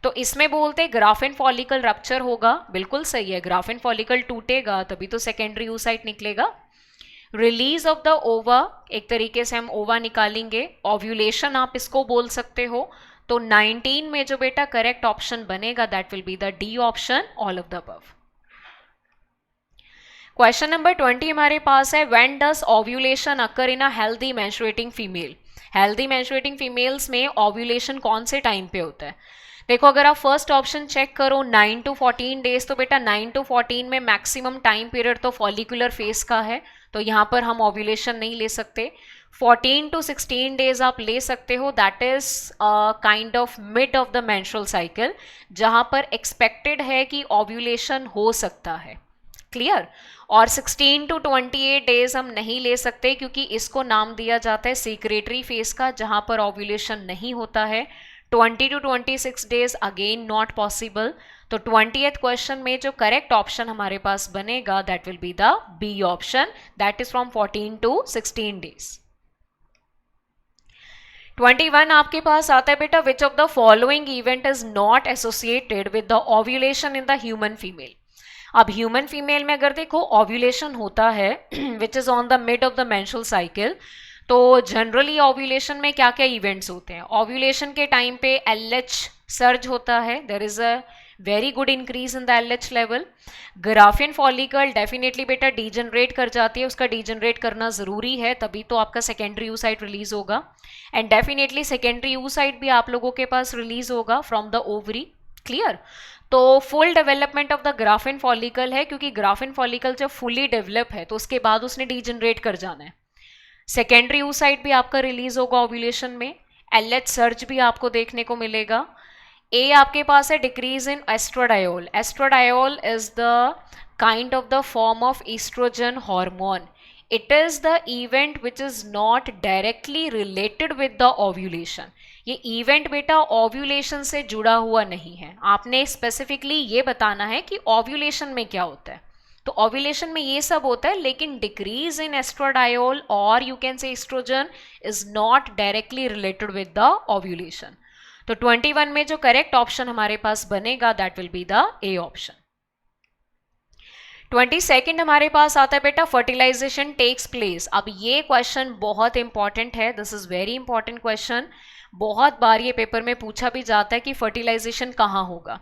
तो इसमें बोलते graphene follicle rupture होगा, बिल्कुल सही है, graafian follicle टूटेगा तभी तो सेकेंडरी oocyte निकलेगा. रिलीज ऑफ द ओवा, एक तरीके से हम ओवा निकालेंगे, ओव्यूलेशन आप इसको बोल सकते हो. तो 19 में जो बेटा करेक्ट ऑप्शन बनेगा that will be the D option, all of the above. Question number 20 हमारे पास है, when does ovulation occur in a healthy menstruating female. Healthy menstruating females में ओव्यूलेशन कौन से टाइम पे होता है. देखो अगर आप फर्स्ट ऑप्शन चेक करो 9 to 14 डेज, तो बेटा 9 to 14 में मैक्सिमम टाइम पीरियड तो फॉलिकुलर फेज का है, तो यहाँ पर हम ओव्यूलेशन नहीं ले सकते. 14 to 16 डेज आप ले सकते हो, that is kind of mid of the menstrual cycle, जहाँ पर एक्सपेक्टेड है कि ओव्यूलेशन हो सकता है. क्लियर. और 16 to 28 डेज हम नहीं ले सकते क्योंकि इसको नाम दिया जाता है सीक्रेटरी फेज का, जहाँ पर ओव्यूलेशन नहीं होता है. 20 to 26 days again not possible. तो 20th क्वेश्चन में जो करेक्ट ऑप्शन हमारे पास बनेगा that will be the B option, that is from 14 to 16 days. 21 आपके पास आता है बेटा, which of the following event is not associated with the ovulation in the human female. अब ह्यूमन फीमेल में अगर देखो ओव्यूलेशन होता है which is on the mid of the menstrual cycle, तो जनरली ओव्यूलेशन में क्या क्या इवेंट्स होते हैं. ओव्यूलेशन के टाइम पे LH सर्ज होता है, there is a very good increase in the LH level. Graafian follicle definitely बेटा डीजनरेट कर जाती है, उसका डीजनरेट करना ज़रूरी है, तभी तो आपका सेकेंडरी oocyte रिलीज होगा. एंड डेफिनेटली सेकेंडरी oocyte भी आप लोगों के पास रिलीज होगा फ्रॉम द ओवरी. क्लियर. तो full development of the graphene follicle है, क्योंकि ग्राफिन फॉलिकल जब फुली डेवलप है तो उसके बाद उसने डीजनरेट कर जाना है. सेकेंडरी oocyte भी आपका रिलीज होगा ओव्यूलेशन में. LH सर्ज भी आपको देखने को मिलेगा. ए आपके पास है decrease in estradiol. Estradiol is the kind of the form of estrogen hormone. It is the event which is not directly related with the ovulation. ये इवेंट बेटा ओव्यूलेशन से जुड़ा हुआ नहीं है, आपने स्पेसिफिकली ये बताना है कि ओव्यूलेशन में क्या होता है. तो ओव्यूलेशन में ये सब होता है, लेकिन डिक्रीज इन एस्ट्राडायोल और you can say estrogen is not directly related with the ovulation. तो 21 में जो करेक्ट ऑप्शन हमारे पास बनेगा that will be the A option. 22nd हमारे पास आता है बेटा, फर्टिलाइजेशन टेक्स प्लेस. अब ये क्वेश्चन बहुत इंपॉर्टेंट है, this is very important question. बहुत बार ये पेपर में पूछा भी जाता है कि फर्टिलाइजेशन कहाँ होगा.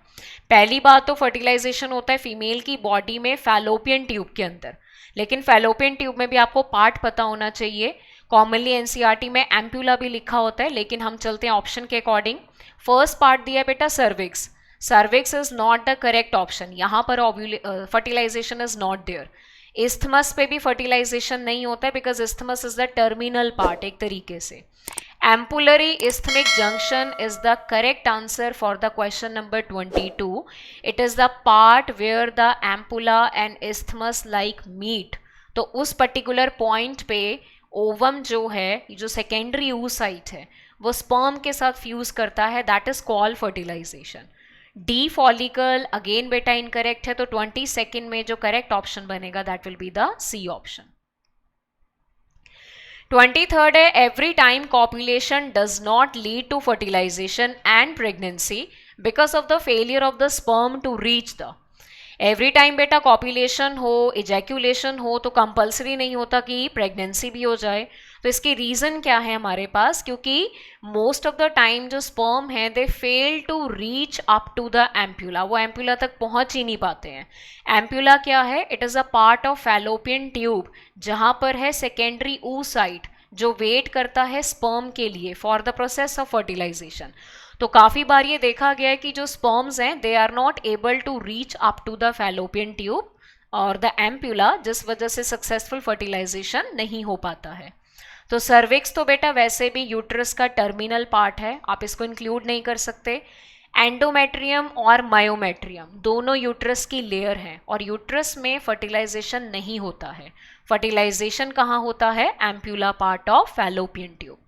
पहली बात तो फर्टिलाइजेशन होता है फीमेल की बॉडी में फैलोपियन ट्यूब के अंदर, लेकिन फैलोपियन ट्यूब में भी आपको पार्ट पता होना चाहिए. कॉमनली एनसीईआरटी में एम्प्यूला भी लिखा होता है, लेकिन हम चलते हैं ऑप्शन के अकॉर्डिंग. फर्स्ट पार्ट दिया है बेटा cervix. Cervix is not the correct option, यहाँ पर fertilisation is not there. Isthmus पे भी फर्टिलाइजेशन नहीं होता है because isthmus is the terminal part एक तरीके से. Ampullary isthmic junction is the correct answer for the question number 22. It is the part where the ampulla and isthmus like meet. तो उस पर्टिकुलर पॉइंट पे ovum जो है, जो secondary oocyte है, वो स्पर्म के साथ फ्यूज करता है, that is called fertilisation. D follicle again बेटा इनकरेक्ट है, तो 22nd में जो करेक्ट ऑप्शन बनेगा that will be the C option. 23rd है, every time copulation does not lead to fertilisation and pregnancy because of the failure of the sperm to reach the. Every time बेटा copulation हो, ejaculation हो, तो compulsory नहीं होता कि pregnancy भी हो जाए. तो इसकी रीज़न क्या है हमारे पास, क्योंकि मोस्ट ऑफ द टाइम जो स्पर्म है they fail to reach up to the ampulla, वो एम्प्यूला तक पहुंच ही नहीं पाते हैं. एम्प्यूला क्या है, it is a part of fallopian tube, जहाँ पर है सेकेंडरी oocyte जो वेट करता है स्पर्म के लिए for the process of fertilisation. तो काफ़ी बार ये देखा गया है कि जो स्पर्म्स हैं they are not able to reach up to the fallopian tube और द एम्प्यूला, जिस वजह से सक्सेसफुल फर्टिलाइजेशन नहीं हो पाता है. तो सर्विक्स तो बेटा वैसे भी यूट्रस का टर्मिनल पार्ट है, आप इसको इंक्लूड नहीं कर सकते. एंडोमेट्रियम और मायोमेट्रियम दोनों यूट्रस की लेयर हैं और यूट्रस में फर्टिलाइजेशन नहीं होता है. फर्टिलाइजेशन कहाँ होता है, ampulla part of fallopian tube.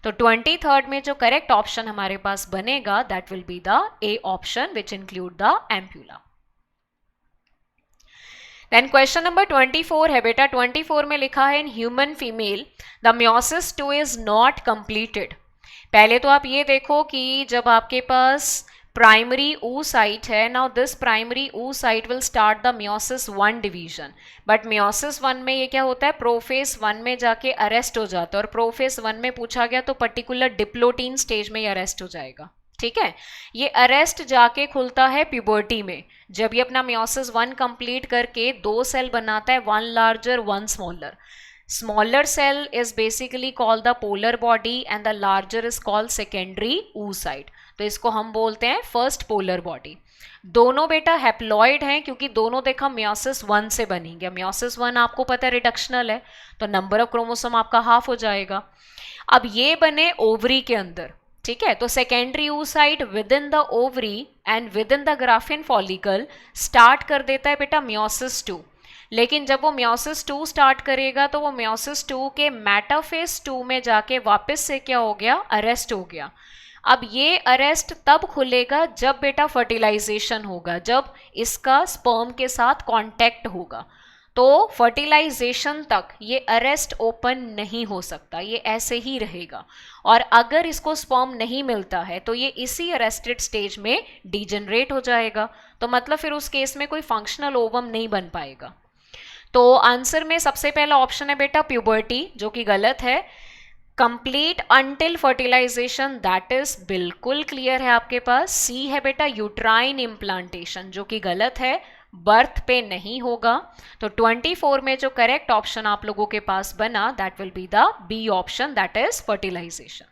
तो 23rd में जो करेक्ट ऑप्शन हमारे पास बनेगा that will be the A option which include the ampulla. Then question number 24 है बेटा, 24 में लिखा है in human female the meiosis 2 is not completed. पहले तो आप ये देखो कि जब आपके पास प्राइमरी oocyte है, now this primary oocyte will start the meiosis 1 division, but meiosis 1 में ये क्या होता है, प्रोफेस 1 में जाके अरेस्ट हो जाता है, और प्रोफेस 1 में पूछा गया तो पर्टिकुलर डिप्लोटीन स्टेज में ये अरेस्ट हो जाएगा। ठीक है, ये अरेस्ट जाके खुलता है प्यूबर्टी में, जब ये अपना मियोसिस 1 कंप्लीट करके 2 सेल बनाता है, 1 larger 1 smaller. Smaller cell is basically called the polar body and the larger is called secondary oocyte. तो इसको हम बोलते हैं फर्स्ट पोलर बॉडी। दोनों बेटा हैप्लॉइड हैं क्योंकि दोनों देखा मियोसिस 1 से बनेंगे। मियोसिस 1 आपको पता है रिडक्शनल है, तो नंबर ऑफ क्रोमोसोम आपका हाफ हो जाएगा। अब ये बने ओवरी के अंदर, ठीक है, तो secondary oocyte with in the ovary and with in the Graafian follicle start कर देता है बेटा मियोसिस 2। लेकिन जब वो मियोसिस 2 स्टार्ट करेगा तो वो मियोसिस 2 के मेटाफेज 2 में जाके वापस से क्या हो गया, अरेस्ट हो गया। अब ये अरेस्ट तब खुलेगा जब बेटा फर्टिलाइजेशन होगा, जब इसका स्पर्म के साथ कांटेक्ट होगा। तो फर्टिलाइजेशन तक ये अरेस्ट ओपन नहीं हो सकता, ये ऐसे ही रहेगा। और अगर इसको स्पर्म नहीं मिलता है तो ये इसी अरेस्टेड स्टेज में डिजेनरेट हो जाएगा। तो मतलब फिर उस केस में कोई फंक्शनल ओवम नहीं बन पाएगा। तो आंसर में सबसे पहला ऑप्शन है बेटा प्यूबर्टी, जो कि गलत है। Complete until fertilisation, that is बिल्कुल क्लियर है आपके पास। सी है बेटा यूट्राइन इम्प्लांटेशन, जो कि गलत है, बर्थ पे नहीं होगा। तो 24 में जो करेक्ट ऑप्शन आप लोगों के पास बना that will be the B option, that is fertilisation.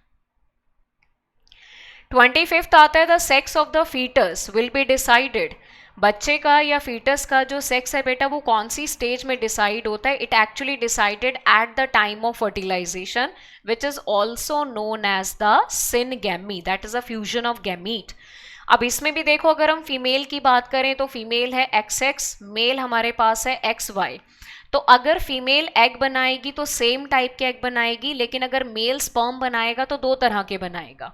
25th आता है the sex of the foetus will be decided. बच्चे का या फीटस का जो सेक्स है बेटा वो कौन सी स्टेज में डिसाइड होता है, it actually decided at the time of fertilisation which is also known as the syngamy, that is a fusion of gamete. अब इसमें भी देखो, अगर हम फीमेल की बात करें तो फीमेल है XX, मेल हमारे पास है XY। तो अगर फीमेल एग बनाएगी तो सेम टाइप के एग बनाएगी, लेकिन अगर मेल स्पर्म बनाएगा तो 2 तरह के बनाएगा।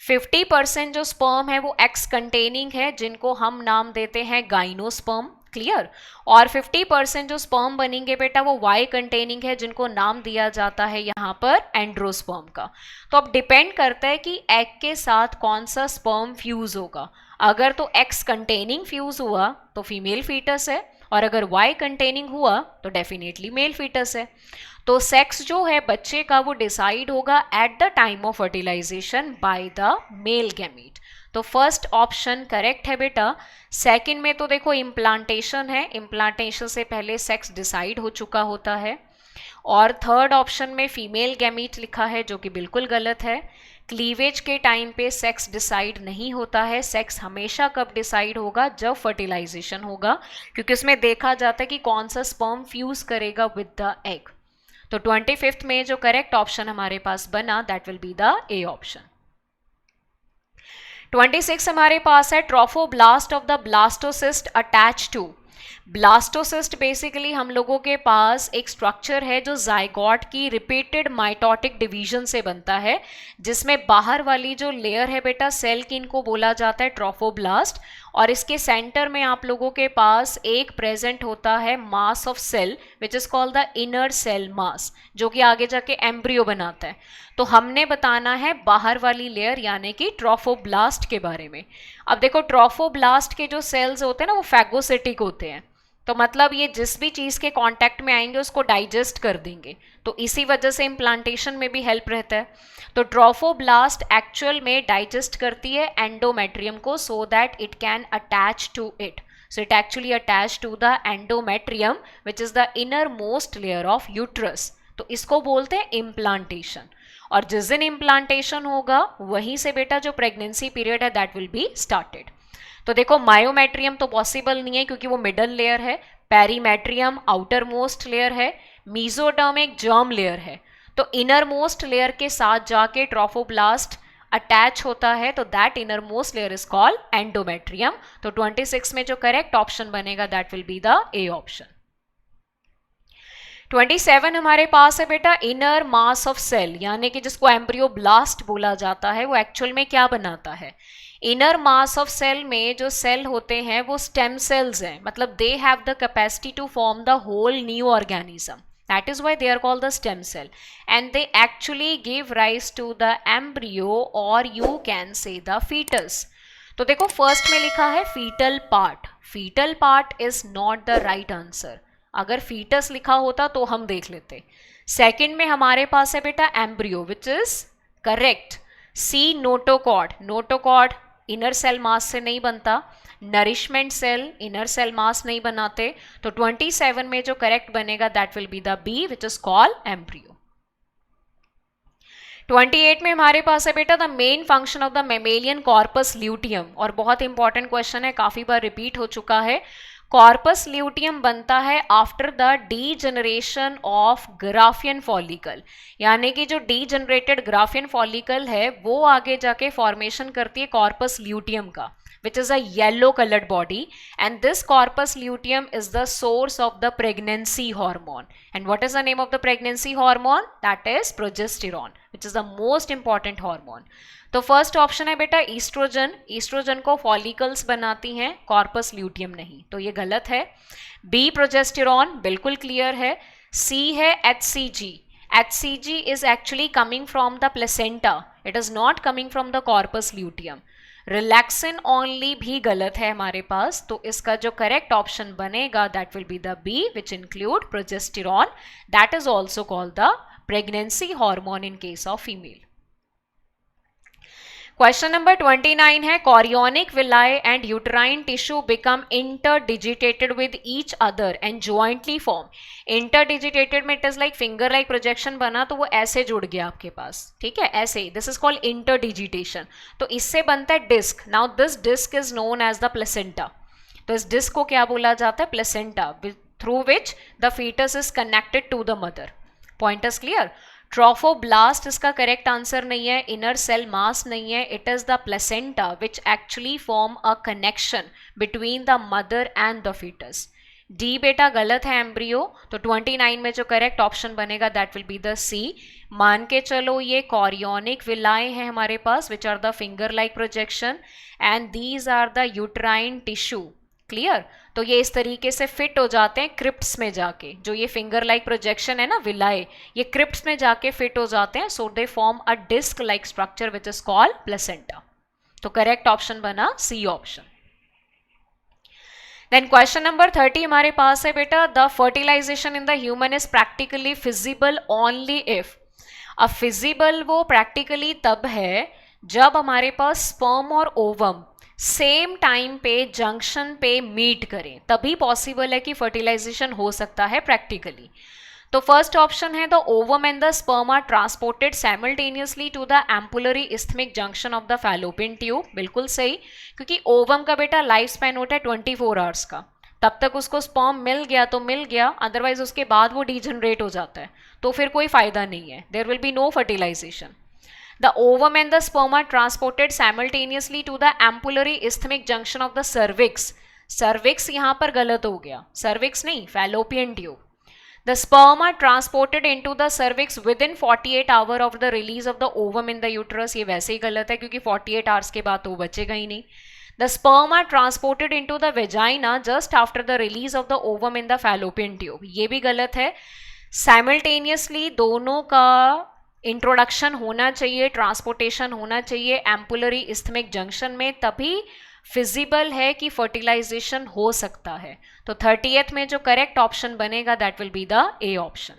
50% जो स्पर्म है वो एक्स कंटेनिंग है, जिनको हम नाम देते हैं गाइनोस्पर्म, क्लियर। और 50% जो स्पर्म बनेंगे बेटा वो वाई कंटेनिंग है, जिनको नाम दिया जाता है यहाँ पर एंड्रोस्पर्म का। तो अब डिपेंड करता है कि एग के साथ कौन सा स्पर्म फ्यूज होगा। अगर तो एक्स कंटेनिंग फ्यूज हुआ तो फीमेल फीटस है, और अगर वाई कंटेनिंग हुआ तो डेफिनेटली मेल फीटस है। तो सेक्स जो है बच्चे का वो डिसाइड होगा at the time of fertilisation by the male gamete. तो फर्स्ट ऑप्शन करेक्ट है बेटा। सेकंड में तो देखो इम्प्लांटेशन है, इम्प्लांटेशन से पहले सेक्स डिसाइड हो चुका होता है। और थर्ड ऑप्शन में फीमेल गैमीट लिखा है, जो कि बिल्कुल गलत है। क्लीवेज के टाइम पे सेक्स डिसाइड नहीं होता है, सेक्स हमेशा कब डिसाइड होगा, जब फर्टिलाइजेशन होगा, क्योंकि उसमें देखा जाता है कि कौन सा स्पर्म फ्यूज करेगा विद द एग। तो 25th में जो करेक्ट ऑप्शन हमारे पास बना that will be the A option. 26 हमारे पास है trophoblast of the blastocyst attach to. Blastocyst basically हम लोगों के पास एक स्ट्रक्चर है जो जाइगोट की रिपीटेड माइटोटिक डिवीजन से बनता है, जिसमें बाहर वाली जो लेयर है बेटा सेल की, इनको बोला जाता है ट्रोफोब्लास्ट। और इसके सेंटर में आप लोगों के पास एक प्रेजेंट होता है mass of cell which is called the inner cell mass, जो कि आगे जाके एम्ब्रियो बनाता है। तो हमने बताना है बाहर वाली लेयर यानी कि ट्रोफोब्लास्ट के बारे में। अब देखो ट्रोफोब्लास्ट के जो सेल्स होते हैं ना वो फैगोसिटिक होते हैं, तो मतलब ये जिस भी चीज़ के कांटेक्ट में आएंगे उसको डाइजेस्ट कर देंगे, तो इसी वजह से इम्प्लांटेशन में भी हेल्प रहता है। तो ट्रोफोब्लास्ट एक्चुअल में डाइजेस्ट करती है एंडोमेट्रियम को so that it can attach to it. So it actually attach to the endometrium which is the inner most layer of uterus. तो इसको बोलते हैं इम्प्लांटेशन। और जिस दिन इम्प्लांटेशन होगा वहीं से बेटा जो प्रेगनेंसी पीरियड है दैट विल बी स्टार्टेड। तो देखो मायोमेट्रियम तो पॉसिबल नहीं है क्योंकि वो मिडल लेयर है, पेरीमेट्रियम आउटर मोस्ट लेयर है, मीजोडर्म एक जर्म लेयर है। तो इनर मोस्ट लेयर के साथ जाके ट्रोफोब्लास्ट अटैच होता है, तो that inner most layer is called endometrium. तो 26 में जो करेक्ट ऑप्शन बनेगा that will be the A option. 27 हमारे पास है बेटा इनर मास ऑफ सेल, यानी कि जिसको एम्ब्रियोब्लास्ट बोला जाता है, वो एक्चुअल में क्या बनाता है। इनर मास ऑफ सेल में जो सेल होते हैं वो स्टेम सेल्स हैं, मतलब they have the capacity to form the whole new organism. That is why they are called the stem cell, and they actually give rise to the embryo or you can say the fetus. तो देखो first में लिखा है foetal part. Foetal part is not the right answer. अगर foetus लिखा होता तो हम देख लेते. सेकंड में हमारे पास है बेटा embryo which is correct. C notochord. Notochord inner cell mass से नहीं बनता. Nourishment cell inner cell mass नहीं बनाते. तो 27 में जो करेक्ट बनेगा that will be the B which is called embryo. 28 में हमारे पास है बेटा the main function of the mammalian corpus luteum. और बहुत इंपॉर्टेंट क्वेश्चन है, काफी बार रिपीट हो चुका है. कॉर्पस ल्यूटियम बनता है after the degeneration of Graafian follicle. यानी कि जो डीजनरेटेड ग्राफियन फॉलिकल है वो आगे जाके फॉर्मेशन करती है कॉर्पस ल्यूटियम का, which is a yellow colored body, and this corpus luteum is the source of the pregnancy hormone. And what is the name of the pregnancy hormone? That is progesterone, which is the most important hormone. तो first option है बेटा oestrogen. Oestrogen को follicles बनाती हैं, corpus luteum नहीं, तो ये गलत है. बी प्रोजेस्टेरॉन बिल्कुल क्लियर है. सी है HCG. HCG is actually coming from the placenta. It is not coming from the corpus luteum. Relaxin only भी गलत है हमारे पास, तो इसका जो करेक्ट ऑप्शन बनेगा that will be the B which include progesterone. That is also called the pregnancy hormone in case of female. Question number 29 है chorionic villi and uterine tissue become interdigitated with each other and jointly form. Interdigitated में it is like finger like projection बना तो वो ऐसे जुड़ गया आपके पास, ठीक है, ऐसे. This is called interdigitation. तो इससे बनता है disc. Now this disc is known as the placenta. तो इस डिस्क को क्या बोला जाता है? Placenta, through which the foetus is connected to the mother. Point is clear. Trophoblast इसका करेक्ट आंसर नहीं है, इनर सेल मास नहीं है. It is the placenta which actually form a connection between the mother and the foetus. D बेटा गलत है embryo. तो 29 में जो करेक्ट ऑप्शन बनेगा that will be the C. मान के चलो ये कॉरियोनिक विलाए हैं हमारे पास which are the finger like projection and these are the uterine tissue. Clear. तो ये इस तरीके से फिट हो जाते हैं क्रिप्ट्स में जाके. जो ये फिंगर लाइक प्रोजेक्शन है ना विलाए, ये क्रिप्ट्स में जाके फिट हो जाते हैं. So they form a disc like structure which is called placenta. तो करेक्ट ऑप्शन बना C option. Then question number 30 हमारे पास है बेटा the fertilisation in the human is practically feasible only if. अब फिजिबल वो प्रैक्टिकली तब है जब हमारे पास स्पर्म और ओवम सेम टाइम पे जंक्शन पे मीट करें, तभी पॉसिबल है कि फर्टिलाइजेशन हो सकता है प्रैक्टिकली. तो फर्स्ट ऑप्शन है the ovum and the sperm are transported simultaneously to the ampullary isthmic junction of the fallopian tube. बिल्कुल सही, क्योंकि ओवम का बेटा लाइफ स्पैन होता है 24 आवर्स का. तब तक उसको स्पर्म मिल गया तो मिल गया, अदरवाइज उसके बाद वो डीजनरेट हो जाता है, तो फिर कोई फायदा नहीं है. There will be no fertilisation. The ovum and the sperm are transported simultaneously to the ampullary isthmic junction of the cervix. Cervix यहाँ पर गलत हो गया, cervix नहीं, fallopian tube. The sperm are transported into the cervix within 48 hours of the release of the ovum in the uterus. ये वैसे ही गलत है क्योंकि 48 hours के बाद तो बचेगा ही नहीं. The sperm are transported into the vagina just after the release of the ovum in the fallopian tube. ये भी गलत है. Simultaneously दोनों का इंट्रोडक्शन होना चाहिए, ट्रांसपोर्टेशन होना चाहिए एम्पुलरी इस्थमिक जंक्शन में, तभी फिजिबल है कि फर्टिलाइजेशन हो सकता है. तो 30th में जो करेक्ट ऑप्शन बनेगा that will be the A option.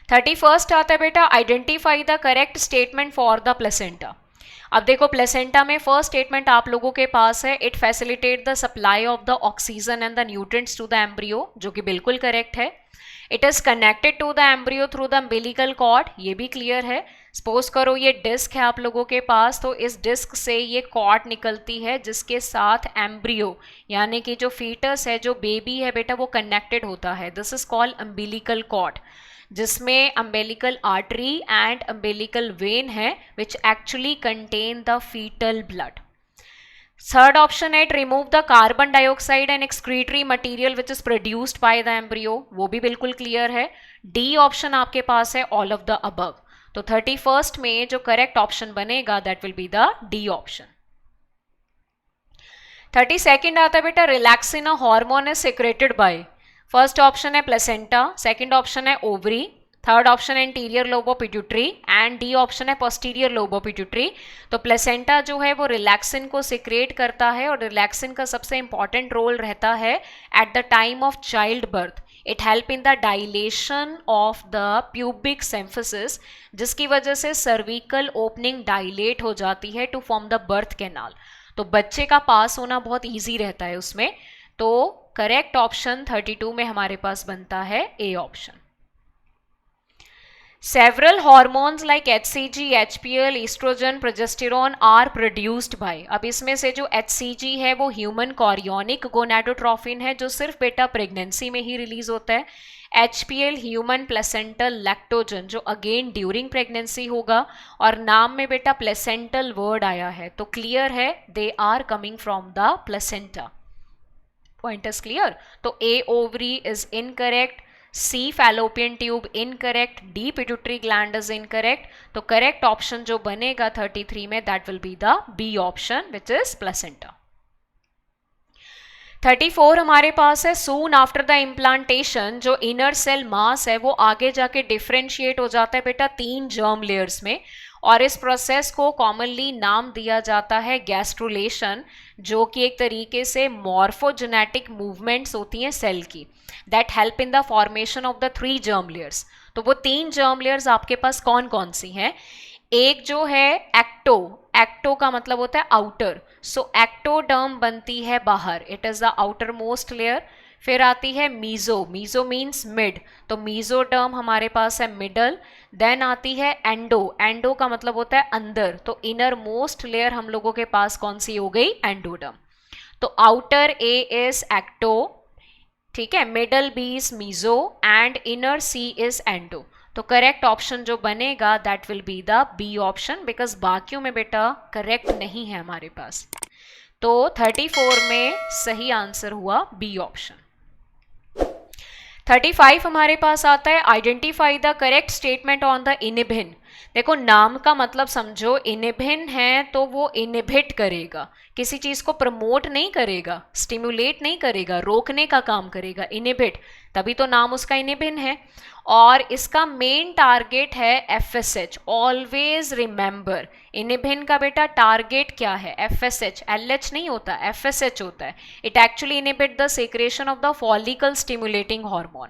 31st आता है बेटा identify the correct statement for the placenta. अब देखो प्लेसेंटा में फर्स्ट स्टेटमेंट आप लोगों के पास है it facilitate the supply of the oxygen and the nutrients to the embryo, जो कि बिल्कुल करेक्ट है. It is connected to the embryo through the umbilical cord, ये भी क्लियर है. सपोज करो ये डिस्क है आप लोगों के पास, तो इस डिस्क से ये कॉर्ड निकलती है जिसके साथ एम्ब्रियो यानी कि जो फीटस है, जो बेबी है बेटा, वो कनेक्टेड होता है. This is called umbilical cord, जिसमें umbilical artery and umbilical vein है which actually contain the foetal blood. Third option है remove the carbon dioxide and excretory material which is produced by the embryo, वो भी बिल्कुल clear है. D option आपके पास है ऑल ऑफ द अबव. तो 31st में जो करेक्ट ऑप्शन बनेगा that will be the D option. 32nd आता है बेटा, relaxin hormone is secreted by. First option है प्लेसेंटा, सेकंड ऑप्शन है ओवरी, थर्ड ऑप्शन है interior lobe of pituitary and D option है पोस्टीरियर लोब ऑफ पिट्यूटरी। तो placenta जो है वो रिलैक्सिन को सिक्रेट करता है और रिलैक्सिन का सबसे इंपॉर्टेंट रोल रहता है at the time of child birth. It help in the dilation of the pubic symphysis, जिसकी वजह से सर्विकल ओपनिंग डायलेट हो जाती है to form the birth canal. तो बच्चे का पास होना बहुत ईजी रहता है उसमें। तो करेक्ट ऑप्शन 32 में हमारे पास बनता है A option. Several hormones like HCG, HPL, estrogen, progesterone are produced by। अब इसमें से जो HCG है वो ह्यूमन कॉरियोनिक गोनाडोट्रोफिन है जो सिर्फ बेटा प्रेगनेंसी में ही रिलीज होता है। HPL ह्यूमन प्लेसेंटल लैक्टोजन जो अगेन ड्यूरिंग प्रेगनेंसी होगा, और नाम में बेटा प्लेसेंटल वर्ड आया है तो क्लियर है they are coming from the placenta. Point is clear. तो A ovary is incorrect, C fallopian tube incorrect, D pituitary gland is incorrect. तो करेक्ट ऑप्शन जो बनेगा 33 में that will be the B option which is placenta. 34 हमारे पास है, soon after the implantation जो inner cell mass है वो आगे जाके डिफ्रेंशिएट हो जाता है बेटा 3 जर्म लेयर्स में, और इस प्रोसेस को कॉमनली नाम दिया जाता है गैस्ट्रुलेशन, जो कि एक तरीके से मॉर्फोजेनेटिक मूवमेंट्स होती हैं सेल की that help in the formation of the 3 germ layers. तो वो 3 जर्म लेयर्स आपके पास कौन कौन सी हैं? एक जो है एक्टो, एक्टो का मतलब होता है आउटर, सो एक्टोडर्म बनती है बाहर, it is the outer most layer. फिर आती है मीजो, मीजो मीन्स मिड, तो मीजोडर्म हमारे पास है मिडल। देन आती है एंडो, एंडो का मतलब होता है अंदर, तो इनर मोस्ट लेयर हम लोगों के पास कौन सी हो गई? एंडोडर्म। तो आउटर ए इज एक्टो, ठीक है, middle B is meso and inner C is endo. तो करेक्ट ऑप्शन जो बनेगा that will be the B option, because बाकियों में बेटा करेक्ट नहीं है हमारे पास। तो 34 में सही आंसर हुआ बी ऑप्शन। 35 हमारे पास आता है, identify the correct statement on the inhibin. देखो नाम का मतलब समझो, इनिबिन है तो वो इनिबिट करेगा, किसी चीज को प्रमोट नहीं करेगा, स्टिमुलेट नहीं करेगा, रोकने का काम करेगा, इनिबिट, तभी तो नाम उसका इनिबिन है। और इसका मेन टारगेट है एफएसएच। ऑलवेज रिमेंबर इनिबिन का बेटा टारगेट क्या है? एफएसएच, एलएच नहीं होता, एफएसएच होता है। It actually inhibit the secretion of the follicle stimulating hormone.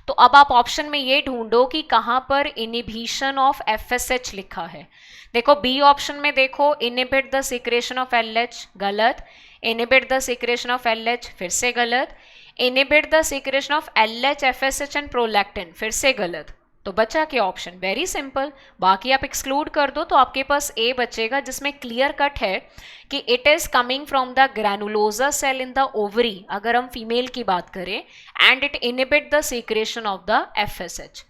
तो अब आप ऑप्शन में ये ढूंढो कि कहां पर इनिबिशन ऑफ एफएसएच लिखा है। देखो बी ऑप्शन में देखो, inhibit the secretion of LH, गलत। Inhibit the secretion of LH, फिर से गलत। Inhibit the secretion of LH, FSH and prolactin, फिर से गलत। तो बचा क्या ऑप्शन? वेरी सिंपल, बाकी आप एक्सक्लूड कर दो तो आपके पास ए बचेगा, जिसमें क्लियर कट है कि it is coming from the granulosa cell in the ovary, अगर हम फीमेल की बात करें, and it inhibit the secretion of the FSH.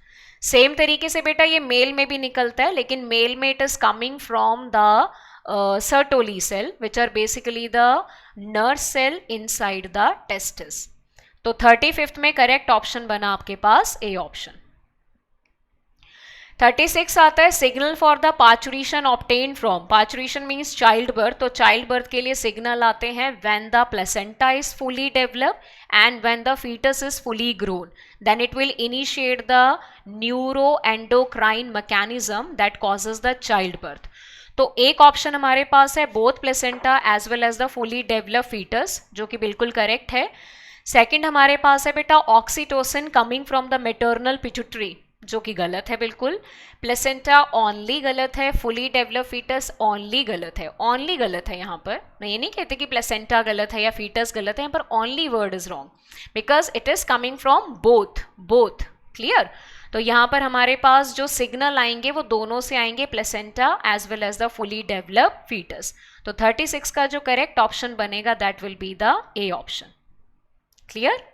Same तरीके से बेटा ये मेल में भी निकलता है, लेकिन मेल में it is coming from the Sertoli cell which are basically the nerve cell inside the testis. तो 35th में करेक्ट ऑप्शन बना आपके पास ए ऑप्शन। 36 आता है, signal for the parturition obtain from, parturition means child birth, तो child birth के लिए signal आते हैं when the placenta is fully developed and when the foetus is fully grown, then it will initiate the neuro endocrine mechanism that causes the child birth. तो एक option हमारे पास है both placenta as well as the fully developed foetus, जो कि बिल्कुल correct है। Second हमारे पास है बेटा oxytocin coming from the maternal pituitary, जो कि गलत है बिल्कुल। प्लेसेंटा ओनली गलत है, फुली डेवलप्ड फीटस ओनली गलत है, ओनली गलत है यहाँ पर। मैं ये नहीं कहती कि प्लेसेंटा गलत है या फीटस गलत है, यहाँ पर only word is wrong because it is coming from both, both, clear. तो यहाँ पर हमारे पास जो सिग्नल आएंगे वो दोनों से आएंगे, placenta as well as the fully developed foetus. तो 36 का जो करेक्ट ऑप्शन बनेगा that will be the A option, clear.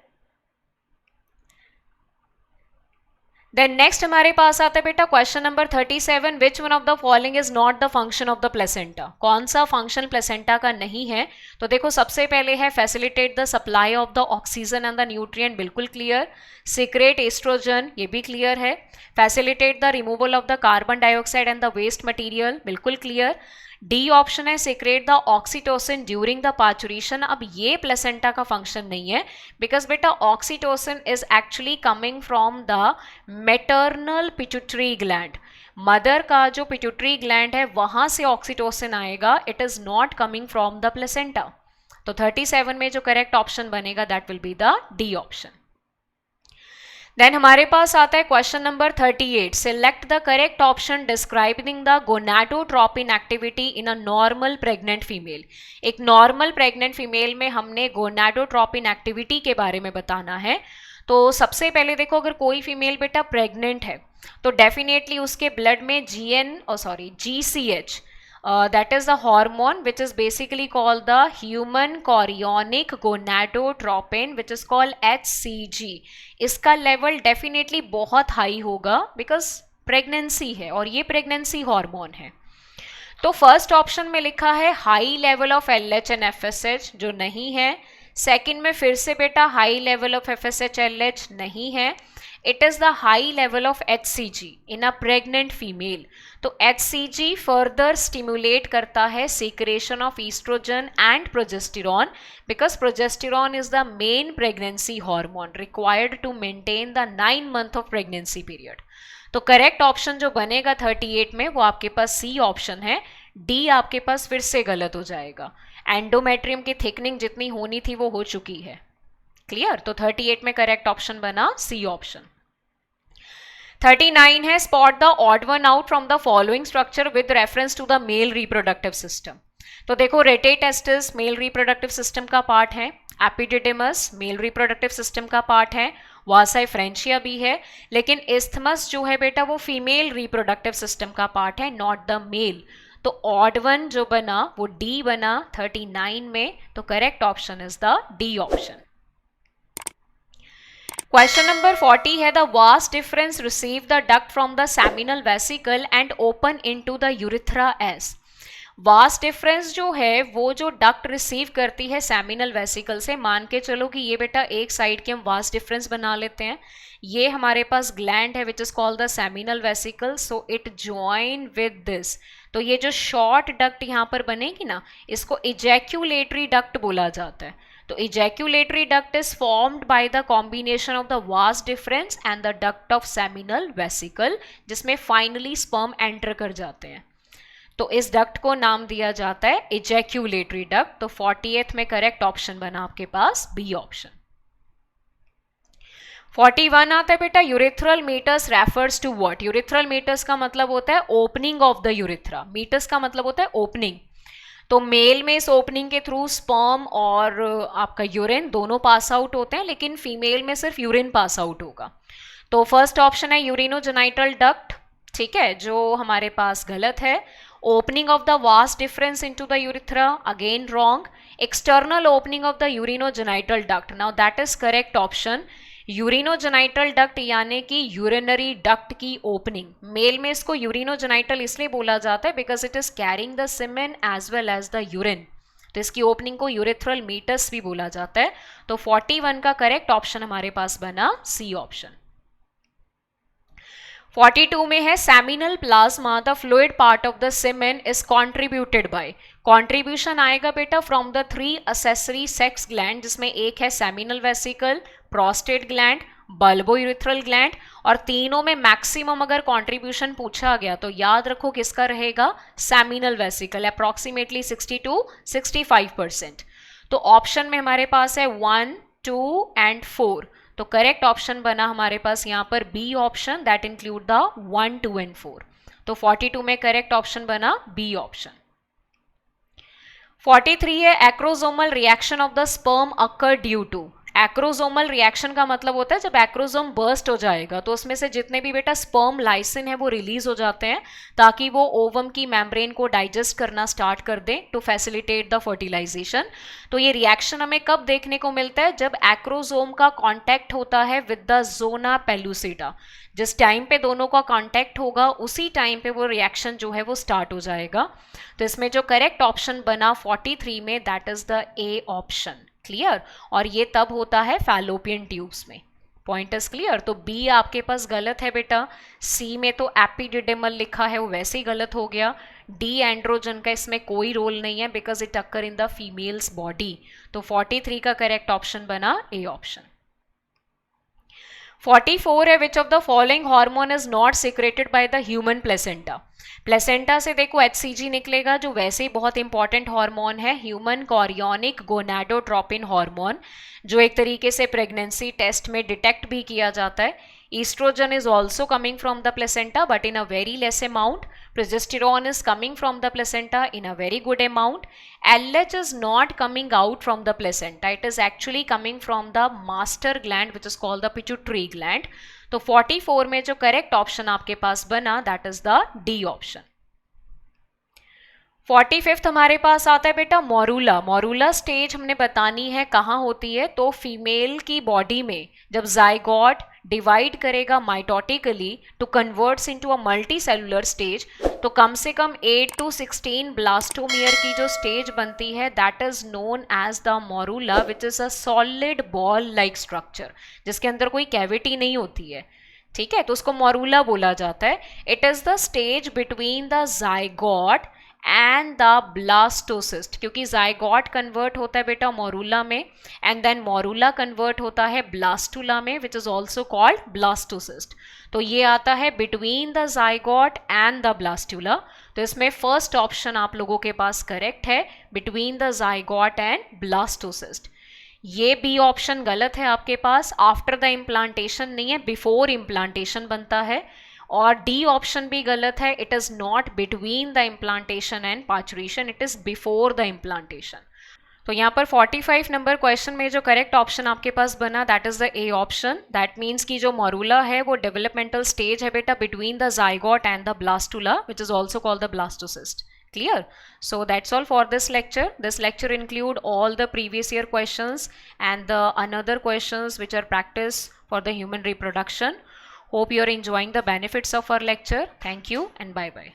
Then next हमारे पास आता है बेटा question number 37, which one of the following is not the function of the placenta. कौन सा फंक्शन प्लेसेंटा का नहीं है? तो देखो सबसे पहले है facilitate the supply of the oxygen and the nutrient, बिल्कुल क्लियर। सीक्रेट एस्ट्रोजन, ये भी क्लियर है। Facilitate the removal of the carbon dioxide and the waste material, बिल्कुल क्लियर। डी ऑप्शन है secrete the oxytocin during the parturition. अब ये placenta का function नहीं है, बिकॉज बेटा oxytocin is actually coming from the maternal pituitary gland. Mother का जो पिट्यूटरी ग्लैंड है वहां से ऑक्सीटोसिन आएगा, it is not coming from the placenta. तो 37 में जो करेक्ट ऑप्शन बनेगा that will be the D option. Then हमारे पास आता है question number 38, select the correct option describing the gonadotropin activity in a normal pregnant female. एक normal pregnant female में हमने गोनाडोट्रोपिन एक्टिविटी के बारे में बताना है। तो सबसे पहले देखो, अगर कोई फीमेल बेटा प्रेग्नेंट है तो डेफिनेटली उसके ब्लड में GCH, that is the hormone which is basically called the human chorionic gonadotropin which is called HCG, इसका लेवल डेफिनेटली बहुत हाई होगा बिकॉज प्रेगनेंसी है और ये प्रेगनेंसी हार्मोन है। तो फर्स्ट ऑप्शन में लिखा है high level of LH and FSH, जो नहीं है। सेकंड में फिर से बेटा high level of FSH LH नहीं है। It is the high level of HCG in a pregnant female. तो HCG फर्दर स्टिमुलेट करता है secretion of estrogen and progesterone, because progesterone is the main pregnancy hormone required to maintain the 9 month of pregnancy period. तो correct option जो बनेगा 38 में वो आपके पास C option है। डी आपके पास फिर से गलत हो जाएगा। एंडोमेट्रियम की थिकनिंग जितनी होनी थी वो हो चुकी है। क्लियर? तो 38 में करेक्ट ऑप्शन बना सी ऑप्शन। 39 है spot the odd one out from the following structure with reference to the male reproductive system. तो देखो rete testis male reproductive system का पार्ट है, एपिडिडिमस मेल रिप्रोडक्टिव सिस्टम का part है, vasa फ्रेंचिया भी है, लेकिन इस्थमस जो है बेटा वो फीमेल रिप्रोडक्टिव सिस्टम का पार्ट है, नॉट द मेल। तो ऑड वन जो बना वो डी बना 39 में। तो correct option is the D option. Question number 40 है the vas difference receive the duct from the seminal vesicle and open into the urethra S. Vast difference जो है वो जो डक्ट रिसीव करती है सेमिनल वेसिकल से, मान के चलो कि ये बेटा एक साइड के हम वास्ट डिफरेंस बना लेते हैं। ये हमारे पास ग्लैंड है which is called the seminal vesicle, so it join with this. तो ये जो शॉर्ट डक्ट यहाँ पर बनेगी ना, इसको इजैक्यूलेटरी डक्ट बोला जाता है। तो ejaculatory duct is formed by the combination of the vas difference and the duct of seminal vesicle, जिसमें फाइनली स्पर्म एंटर कर जाते हैं। तो इस डक्ट को नाम दिया जाता है इजैक्यूलेटरी डक्ट। तो 40th में करेक्ट ऑप्शन बना आपके पास बी ऑप्शन। 41 आता है बेटा urethral meatus refers to what. Urethral meatus का मतलब होता है opening of the urethra, meatus का मतलब होता है ओपनिंग। तो मेल में इस ओपनिंग के थ्रू स्पर्म और आपका यूरिन दोनों पास आउट होते हैं, लेकिन फीमेल में सिर्फ यूरिन पास आउट होगा। तो फर्स्ट ऑप्शन है यूरिनोजेनाइटल डक्ट, ठीक है, जो हमारे पास गलत है। Opening of the vas deferens into the urethra, again wrong. External opening of the urinogenital duct, now that is correct option. Urinogenital duct यानी कि यूरिनरी डक्ट की ओपनिंग। मेल में इसको यूरिनोजेनाइटल इसलिए बोला जाता है because it is carrying the semen as well as the urine, तो इसकी ओपनिंग को यूरेथ्रल मीटस भी बोला जाता है। तो 41 का करेक्ट ऑप्शन हमारे पास बना सी ऑप्शन। 42 में है seminal plasma the fluid part of the semen is contributed by. Contribution आएगा बेटा from the 3 accessory sex gland, जिसमें एक है seminal vesicle, prostate gland, bulbourethral gland, और तीनों में मैक्सिमम अगर कंट्रीब्यूशन पूछा गया तो याद रखो किसका रहेगा, सेमिनल वेसिकल, अप्रॉक्सीमेटली 60 to 65%। तो ऑप्शन में हमारे पास है 1, 2 एंड 4। तो करेक्ट ऑप्शन बना हमारे पास यहाँ पर B option, that include the 1, 2 and 4। तो 42 में करेक्ट ऑप्शन बना बी ऑप्शन। 43 है acrosomal reaction of the sperm occur due to. Acrosomal reaction का मतलब होता है जब एक्रोसोम बर्स्ट हो जाएगा तो उसमें से जितने भी बेटा स्पर्म लाइसिन है वो रिलीज हो जाते हैं ताकि वो ओवम की मेम्ब्रेन को डाइजेस्ट करना स्टार्ट कर दें टू फैसिलिटेट द फर्टिलाइजेशन। तो ये रिएक्शन हमें कब देखने को मिलता है, जब एक्रोसोम का कांटेक्ट होता है विद द जोना पेलुसिडा। जिस टाइम पे दोनों का कांटेक्ट होगा उसी टाइम पे वो रिएक्शन जो है वो स्टार्ट हो जाएगा। तो इसमें जो करेक्ट ऑप्शन बना 43 में, that is the A option. Clear? और ये तब होता है फैलोपियन ट्यूब्स में। Point is clear? तो बी आपके पास गलत है बेटा, सी में तो एपिडिडेमल लिखा है वो वैसे ही गलत हो गया, डी एंड्रोजन का इसमें कोई रोल नहीं है because it occur in the females body. तो 43 का करेक्ट ऑप्शन बना ए ऑप्शन। 44 है, which of the following hormone is not secreted by the human placenta. Placenta से देखो HCG निकलेगा जो वैसे ही बहुत इंपॉर्टेंट हार्मोन है, ह्यूमन कॉरियोनिक गोनाडोट्रोपिन हार्मोन, जो एक तरीके से प्रेगनेंसी टेस्ट में डिटेक्ट भी किया जाता है। Estrogen is also coming from the placenta but in a very less amount. Progesterone is coming from the placenta in a very good amount. LH is not coming out from the placenta. It is actually coming from the master gland which is called the pituitary gland. तो 44 में जो correct option आपके पास बना that is the D option. 45th हमारे पास आता है बेटा मोरूला। मोरूला स्टेज हमने बतानी है कहाँ होती है, तो फीमेल की बॉडी में जब जाइगोट डिवाइड करेगा mitotically to converts into a multi cellular stage, तो कम से कम 8 to 16 ब्लास्टोमियर की जो स्टेज बनती है that is known as the morula which is a solid ball like structure जिसके अंदर कोई कैविटी नहीं होती है। ठीक है, तो उसको मोरूला बोला जाता है। It is the stage between the zygote and the blastocyst, क्योंकि जाइगोट कन्वर्ट होता है बेटा मोरूला में एंड देन मोरूला कन्वर्ट होता है ब्लास्टुला में which is also called blastocyst. तो ये आता है between the zygote and the blastula. तो इसमें फर्स्ट ऑप्शन आप लोगों के पास करेक्ट है, between the zygote and blastocyst. ये बी ऑप्शन गलत है आपके पास, आफ्टर द इम्प्लांटेशन नहीं है, बिफोर इम्प्लांटेशन बनता है। और डी ऑप्शन भी गलत है, it is not between the implantation and parturition, it is before the implantation. तो यहाँ पर 45 नंबर क्वेश्चन में जो करेक्ट ऑप्शन आपके पास बना that is the A option. That means कि जो मोरूला है वो डेवलपमेंटल स्टेज है बेटा between the zygote and the blastula which is also called the blastocyst. Clear? So that's all for this lecture. This lecture include all the previous year questions and the another questions which are practice for the human reproduction. Hope you are enjoying the benefits of our lecture. Thank you and bye bye.